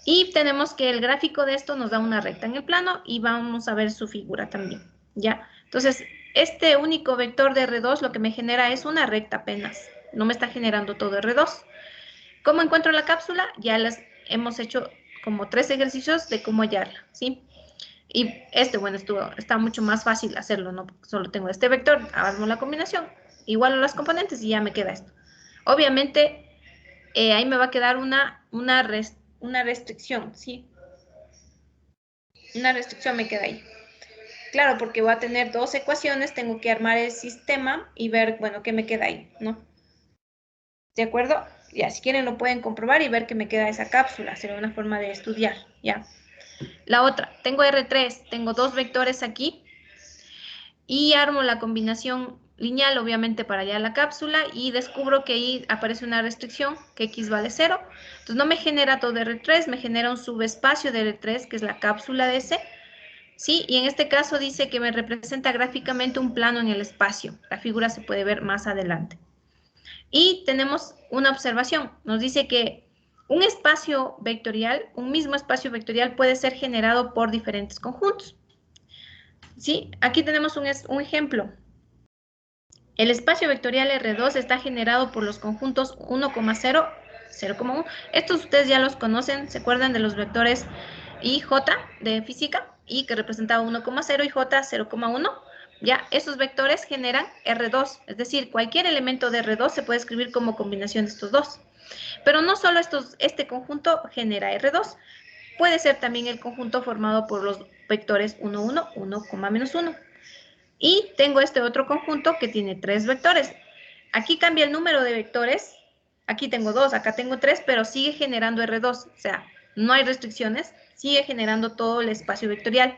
Speaker 1: Y tenemos que el gráfico de esto nos da una recta en el plano y vamos a ver su figura también, ¿ya? Entonces, este único vector de R2 lo que me genera es una recta apenas, no me está generando todo R2. ¿Cómo encuentro la cápsula? Ya les hemos hecho como 3 ejercicios de cómo hallarla, ¿sí? Y bueno, está mucho más fácil hacerlo, ¿no? Solo tengo este vector, hago la combinación, igualo las componentes y ya me queda esto. Obviamente, ahí me va a quedar una restricción, ¿sí? Una restricción me queda ahí. Claro, porque voy a tener 2 ecuaciones, tengo que armar el sistema y ver, bueno, qué me queda ahí, ¿no? ¿De acuerdo? Ya, si quieren lo pueden comprobar y ver que me queda esa cápsula, será una forma de estudiar, ¿ya? La otra, tengo R3, tengo 2 vectores aquí y armo la combinación lineal, obviamente, para hallar la cápsula y descubro que ahí aparece una restricción, que x vale 0. Entonces no me genera todo R3, me genera un subespacio de R3, que es la cápsula de S, ¿sí? Y en este caso dice que me representa gráficamente un plano en el espacio. La figura se puede ver más adelante. Y tenemos una observación, nos dice que un espacio vectorial, un mismo espacio vectorial puede ser generado por diferentes conjuntos. ¿Sí? Aquí tenemos un ejemplo. El espacio vectorial R2 está generado por los conjuntos 1,0, 0,1. Estos ustedes ya los conocen, ¿se acuerdan de los vectores I, J de física? I que representaba 1,0 y J 0,1. Ya, esos vectores generan R2, es decir, cualquier elemento de R2 se puede escribir como combinación de estos dos. Pero no solo este conjunto genera R2, puede ser también el conjunto formado por los vectores 1, 1, 1, menos 1. Y tengo este otro conjunto que tiene 3 vectores. Aquí cambia el número de vectores, aquí tengo 2, acá tengo 3, pero sigue generando R2, o sea, no hay restricciones, sigue generando todo el espacio vectorial.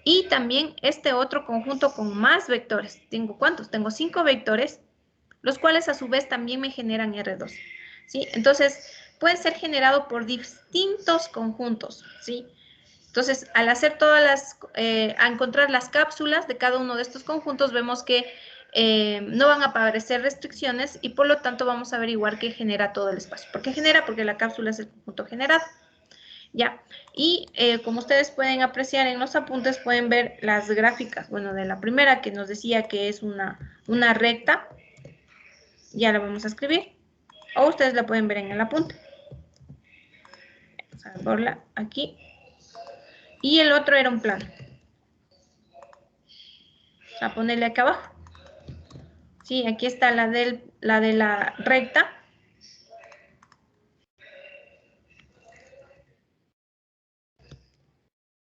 Speaker 1: Y también este otro conjunto con más vectores. ¿Tengo cuántos? Tengo 5 vectores, los cuales a su vez también me generan R2. ¿Sí? Entonces, pueden ser generados por distintos conjuntos. ¿Sí? Entonces, al hacer a encontrar las cápsulas de cada uno de estos conjuntos, vemos que no van a aparecer restricciones y por lo tanto vamos a averiguar qué genera todo el espacio. ¿Por qué genera? Porque la cápsula es el conjunto generado. Ya, y como ustedes pueden apreciar en los apuntes, pueden ver las gráficas, bueno, de la primera que nos decía que es una recta, ya la vamos a escribir, o ustedes la pueden ver en el apunte, Vamos a verla aquí. Y el otro era un plano. Vamos a ponerle acá abajo. Sí, aquí está la de la recta.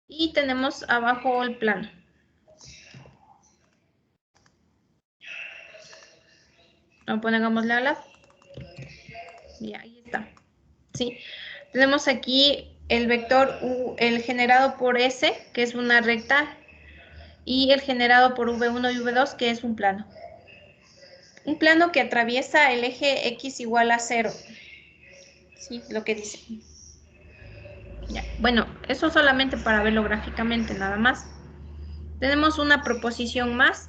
Speaker 1: Y tenemos abajo el plano. Lo pongámosle a la. Y ahí está. Sí. Tenemos aquí el vector U, el generado por S, que es una recta, y el generado por V1 y V2, que es un plano. Un plano que atraviesa el eje X igual a 0. Sí, lo que dice. Ya. Bueno, eso solamente para verlo gráficamente, nada más. Tenemos una proposición más,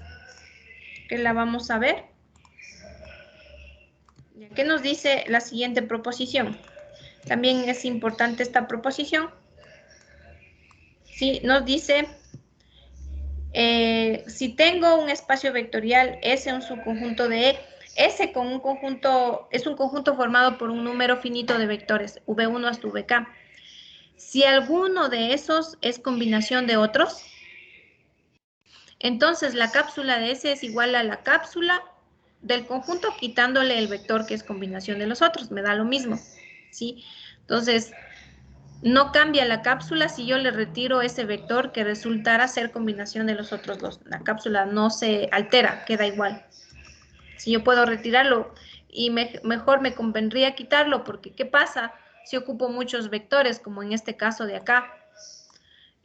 Speaker 1: que la vamos a ver. ¿Qué nos dice la siguiente proposición? También es importante esta proposición. Sí, nos dice, si tengo un espacio vectorial S, un subconjunto de E, S con un conjunto, es un conjunto formado por un número finito de vectores, V1 hasta VK. Si alguno de esos es combinación de otros, entonces la cápsula de S es igual a la cápsula del conjunto quitándole el vector que es combinación de los otros, me da lo mismo, ¿sí? Entonces, no cambia la cápsula si yo le retiro ese vector que resultara ser combinación de los otros dos. La cápsula no se altera, queda igual. Si yo puedo retirarlo y mejor me convendría quitarlo porque ¿qué pasa si ocupo muchos vectores como en este caso de acá?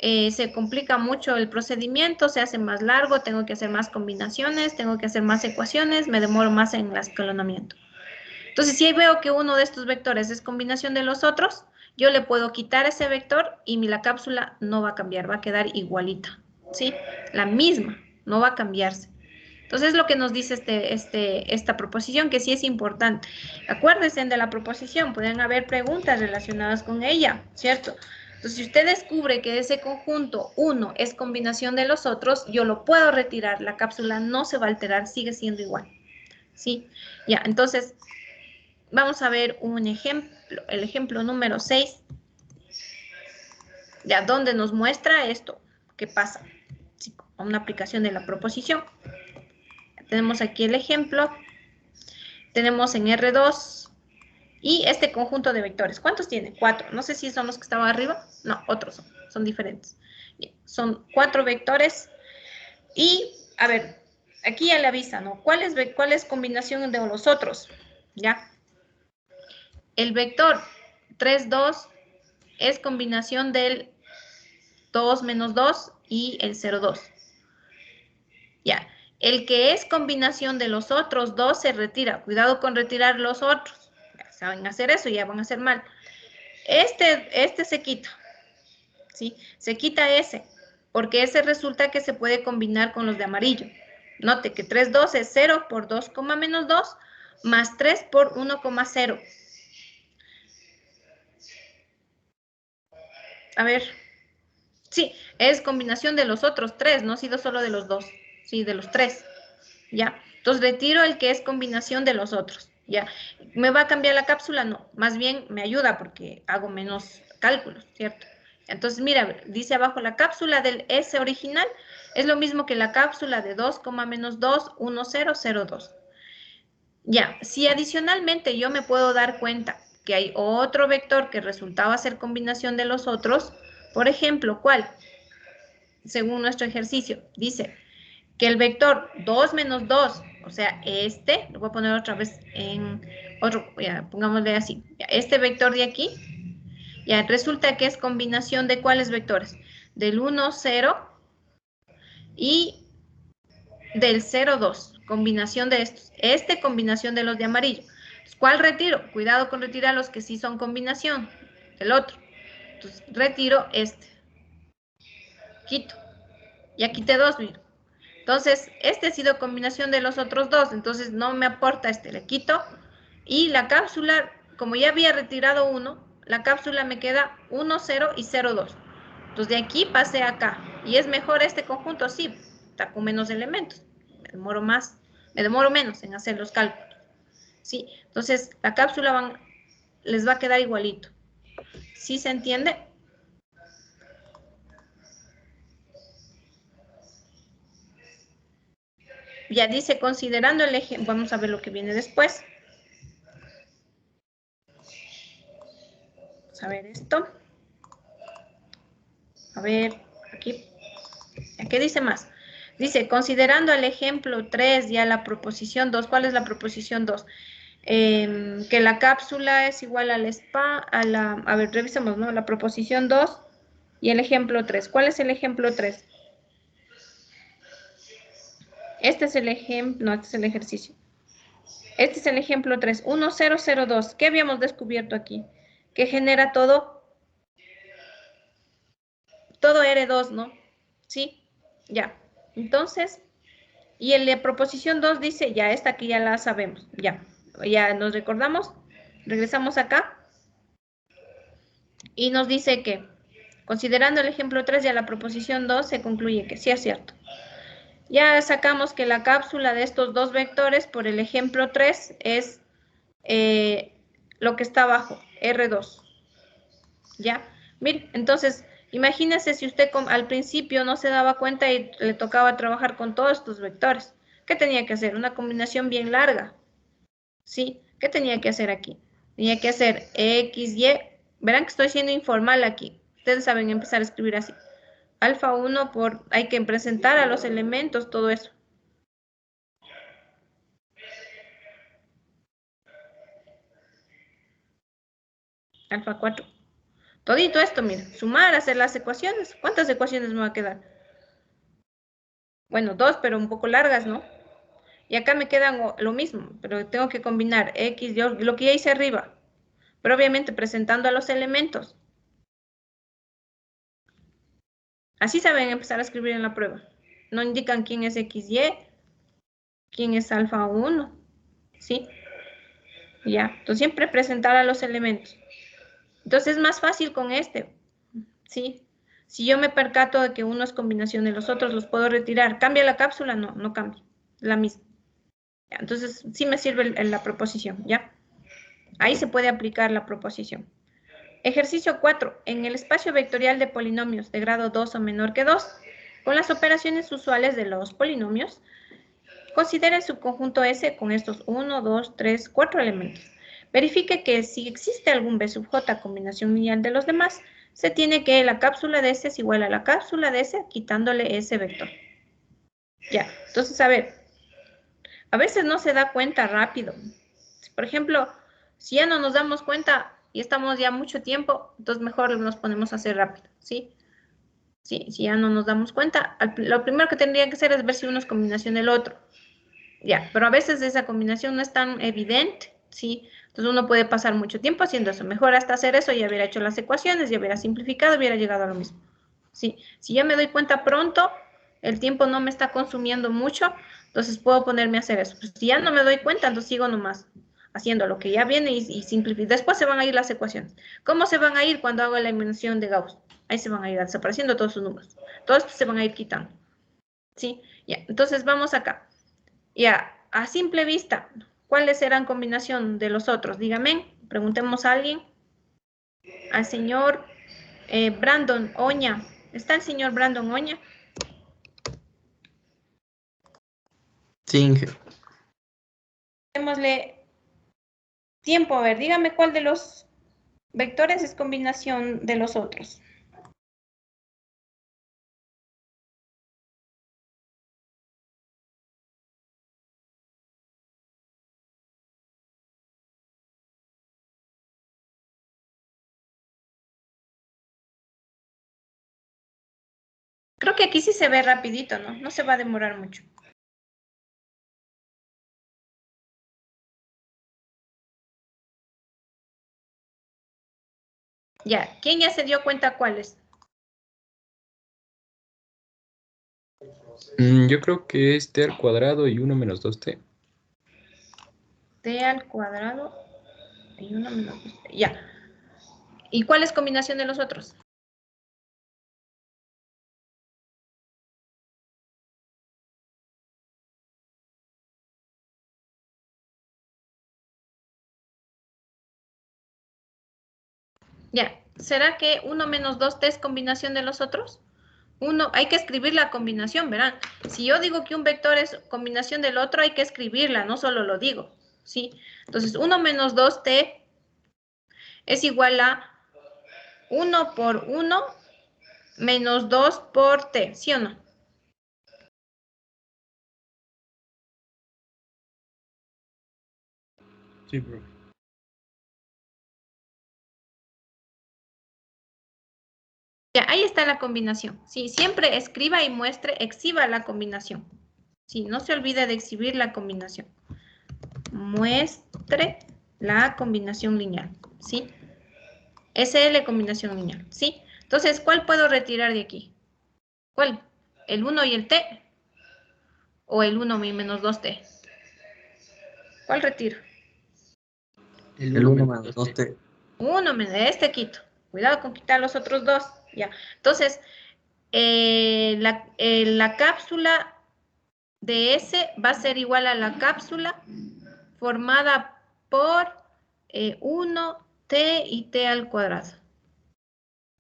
Speaker 1: Se complica mucho el procedimiento, se hace más largo, tengo que hacer más combinaciones, tengo que hacer más ecuaciones, me demoro más en el escalonamiento. Entonces, si veo que uno de estos vectores es combinación de los otros, yo le puedo quitar ese vector y la cápsula no va a cambiar, va a quedar igualita, ¿sí? La misma, no va a cambiarse. Entonces, es lo que nos dice esta proposición, que sí es importante. Acuérdense de la proposición, pueden haber preguntas relacionadas con ella, ¿cierto? Entonces, si usted descubre que ese conjunto 1 es combinación de los otros, yo lo puedo retirar, la cápsula no se va a alterar, sigue siendo igual, ¿sí? Ya, entonces, vamos a ver un ejemplo, el ejemplo número 6, ya, donde nos muestra esto, qué pasa, ¿sí? Una aplicación de la proposición. Tenemos aquí el ejemplo, tenemos en R2 y este conjunto de vectores. ¿Cuántos tiene? 4. No sé si son los que estaban arriba. No, otros son diferentes. Son 4 vectores y, a ver, aquí ya le avisa, ¿no? ¿Cuál es combinación de los otros? ¿Ya? El vector 3, 2 es combinación del 2 menos 2 y el 0, 2. Ya. El que es combinación de los otros dos se retira. Cuidado con retirar los otros. Ya saben hacer eso, ya van a hacer mal. Este se quita. ¿Sí? Se quita ese. Porque ese resulta que se puede combinar con los de amarillo. Note que 3, 2 es 0 por 2, menos 2 más 3 por 1,0. A ver. Sí, es combinación de los otros 3, no ha sido solo de los 2. Sí, de los 3. ¿Ya? Entonces retiro el que es combinación de los otros, ¿ya? ¿Me va a cambiar la cápsula? No, más bien me ayuda porque hago menos cálculos, ¿cierto? Entonces, mira, dice abajo la cápsula del S original es lo mismo que la cápsula de 2, menos 2, 1, 0, 0, 2. Ya, si adicionalmente yo me puedo dar cuenta que hay otro vector que resultaba ser combinación de los otros, por ejemplo, ¿cuál? Según nuestro ejercicio, dice que el vector 2 menos 2, o sea, lo voy a poner otra vez en otro, ya, pongámosle así, ya, este vector de aquí, ya resulta que es combinación de ¿cuáles vectores? Del 1, 0 y del 0, 2, combinación de estos. Combinación de los de amarillo. ¿Cuál retiro? Cuidado con retirar los que sí son combinación, el otro. Entonces, retiro quito. Ya quité 2, mira. Entonces, ha sido combinación de los otros dos, entonces no me aporta le quito. Y la cápsula, como ya había retirado 1, la cápsula me queda 1, 0 y 0, 2. Entonces, de aquí pasé acá. ¿Y es mejor este conjunto? Sí, está con menos elementos. Me demoro menos en hacer los cálculos. Sí, entonces la cápsula les va a quedar igualito. ¿Sí se entiende? Ya dice, considerando el eje, vamos a ver lo que viene después. Vamos a ver esto. A ver, aquí. ¿Qué dice más? Dice, considerando el ejemplo 3 ya la proposición 2. ¿Cuál es la proposición 2? Que la cápsula es igual al a ver, revisemos, ¿no? La proposición 2 y el ejemplo 3. ¿Cuál es el ejemplo 3? Este es el ejemplo, no, este es el ejercicio. Este es el ejemplo 3, 1002. ¿Qué habíamos descubierto aquí? Que genera todo R2, ¿no? ¿Sí? Ya. Entonces, y el de proposición 2 dice, ya, esta aquí ya la sabemos. Ya nos recordamos. Regresamos acá. Y nos dice que, considerando el ejemplo 3, ya la proposición 2 se concluye que sí es cierto. Ya sacamos que la cápsula de estos dos vectores por el ejemplo 3 es lo que está abajo, R2. ¿Ya? Mire, entonces, imagínese si usted al principio no se daba cuenta y le tocaba trabajar con todos estos vectores. ¿Qué tenía que hacer? Una combinación bien larga. ¿Sí? ¿Qué tenía que hacer aquí? Tenía que hacer X, Y. Verán que estoy siendo informal aquí. Ustedes saben empezar a escribir así. Alfa 1 hay que presentar a los elementos, todo eso. Alfa 4. Todito esto, mira, sumar, hacer las ecuaciones. ¿Cuántas ecuaciones me va a quedar? Bueno, 2, pero un poco largas, ¿no? Y acá me quedan lo mismo, pero tengo que combinar X, yo, lo que ya hice arriba. Pero obviamente presentando a los elementos. Así saben empezar a escribir en la prueba. No indican quién es XY, quién es alfa 1, ¿sí? Ya, entonces siempre presentar a los elementos. Entonces es más fácil con este, ¿sí? Si yo me percato de que uno es combinación de los otros, los puedo retirar. ¿Cambia la cápsula? No, no cambia. La misma. Ya, entonces sí me sirve la proposición, ¿ya? Ahí se puede aplicar la proposición. Ejercicio 4. En el espacio vectorial de polinomios de grado 2 o menor que 2, con las operaciones usuales de los polinomios, considere el subconjunto S con estos 1, 2, 3, 4 elementos. Verifique que si existe algún B sub J combinación lineal de los demás, se tiene que la cápsula de S es igual a la cápsula de S quitándole ese vector. Ya, entonces a veces no se da cuenta rápido. Por ejemplo, si ya no nos damos cuenta y estamos ya mucho tiempo, entonces mejor nos ponemos a hacer rápido, ¿sí? Sí, si ya no nos damos cuenta, lo primero que tendría que hacer es ver si uno es combinación del otro. Ya, pero a veces esa combinación no es tan evidente, ¿sí? Entonces uno puede pasar mucho tiempo haciendo eso. Mejor hasta hacer eso y hubiera hecho las ecuaciones, ya hubiera simplificado, hubiera llegado a lo mismo. ¿Sí? Si yo me doy cuenta pronto, el tiempo no me está consumiendo mucho, entonces puedo ponerme a hacer eso. Pues si ya no me doy cuenta, entonces sigo nomás haciendo lo que ya viene y simplifico. Después se van a ir las ecuaciones. ¿Cómo se van a ir cuando hago la eliminación de Gauss? Ahí se van a ir desapareciendo todos sus números. Todos se van a ir quitando. ¿Sí? Ya, entonces vamos acá. Ya, a simple vista, ¿cuáles serán combinación de los otros? Dígame, preguntemos a alguien. Al señor Brandon Oña. ¿Está el señor Brandon Oña?
Speaker 9: Sí, Inge.
Speaker 1: Démosle tiempo, a ver, dígame cuál de los vectores es combinación de los otros. Creo que aquí sí se ve rapidito, ¿no? No se va a demorar mucho. Ya, ¿quién ya se dio cuenta cuáles?
Speaker 2: Yo creo que es t al cuadrado y 1 menos 2t.
Speaker 1: T al cuadrado y 1 menos 2t. Ya. ¿Y cuál es combinación de los otros? Ya, ¿será que 1 menos 2t es combinación de los otros? Hay que escribir la combinación, verán. Si yo digo que un vector es combinación del otro, hay que escribirla, no solo lo digo, ¿sí? Entonces, 1 menos 2t es igual a 1 por 1 menos 2 por t, ¿sí o no?
Speaker 3: Sí, profe.
Speaker 1: Ya, ahí está la combinación. Sí, siempre escriba y exhiba la combinación. Sí, no se olvide de exhibir la combinación. Muestre la combinación lineal, ¿sí? SL combinación lineal, ¿sí? Entonces, ¿cuál puedo retirar de aquí? ¿Cuál? ¿El 1 y el t? ¿O el 1 y menos 2t? ¿Cuál retiro?
Speaker 9: El 1 menos 2t.
Speaker 1: 1 menos este quito. Cuidado con quitar los otros dos. Ya. Entonces, la cápsula de S va a ser igual a la cápsula formada por 1t y t al cuadrado.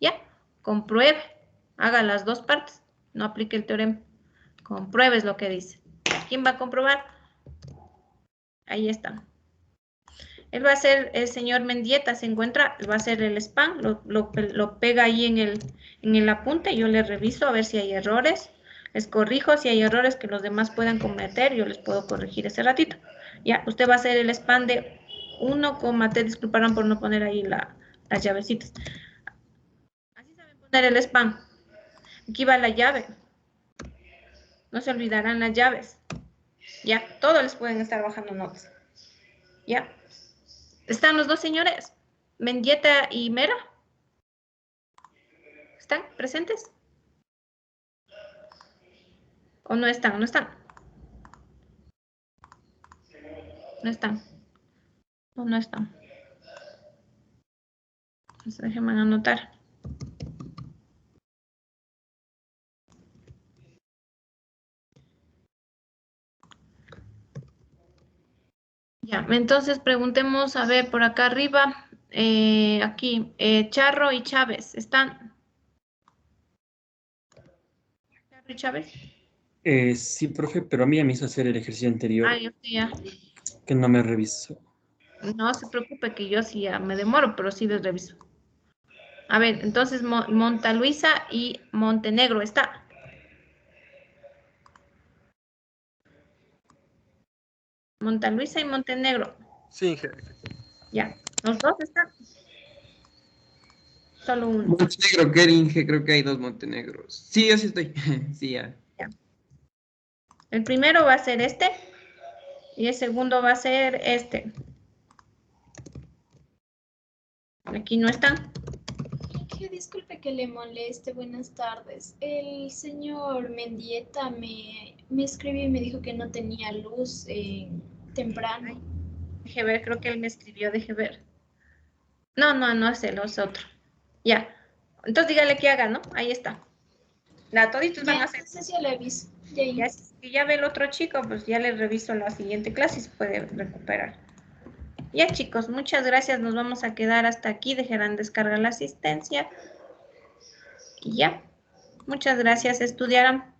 Speaker 1: ¿Ya? Compruebe. Haga las dos partes. No aplique el teorema. Compruebes lo que dice. ¿Quién va a comprobar? Ahí está. Él va a hacer, el señor Mendieta se encuentra, va a hacer el spam, lo pega ahí en el apunte, yo le reviso a ver si hay errores, les corrijo, si hay errores que los demás puedan cometer, yo les puedo corregir ese ratito. Ya, usted va a hacer el spam de 1, te disculparán por no poner ahí las llavecitas. Así saben poner el spam. Aquí va la llave. No se olvidarán las llaves. Ya, todos les pueden estar bajando notas. Ya. ¿Están los dos señores? ¿Mendieta y Mera? ¿Están presentes? ¿O no están? ¿No están? No están. No están. Entonces déjenme anotar. Ya, entonces preguntemos, a ver, por acá arriba, aquí, Charro y Chávez, ¿están? ¿Charro y Chávez?
Speaker 3: Sí, profe, pero a mí me hizo hacer el ejercicio anterior,
Speaker 1: Ay, ya.
Speaker 3: que no me revisó.
Speaker 1: No se preocupe que yo sí ya me demoro, pero sí les reviso. A ver, entonces Montaluisa y Montenegro, ¿está? Montaluisa y Montenegro.
Speaker 9: Sí, Inge.
Speaker 1: Ya, los dos están. Solo uno.
Speaker 11: Montenegro, Keringe, creo que hay 2 Montenegros. Sí, yo sí estoy. Sí, ya.
Speaker 1: Ya. El primero va a ser este y el segundo va a ser este. Aquí no están.
Speaker 12: Que disculpe que le moleste, buenas tardes. El señor Mendieta me escribió y me dijo que no tenía luz temprano.
Speaker 1: Deje ver, creo que él me escribió, deje ver. No es él, es otro. Ya. Entonces dígale que haga, ¿no? Ahí está. Toditos van a hacer.
Speaker 12: Entonces ya le aviso.
Speaker 1: Ya, si ya ve el otro chico, pues ya le reviso la siguiente clase y se puede recuperar. Ya, chicos, muchas gracias. Nos vamos a quedar hasta aquí. Dejarán descargar la asistencia. Y ya. Muchas gracias. Estudiarán.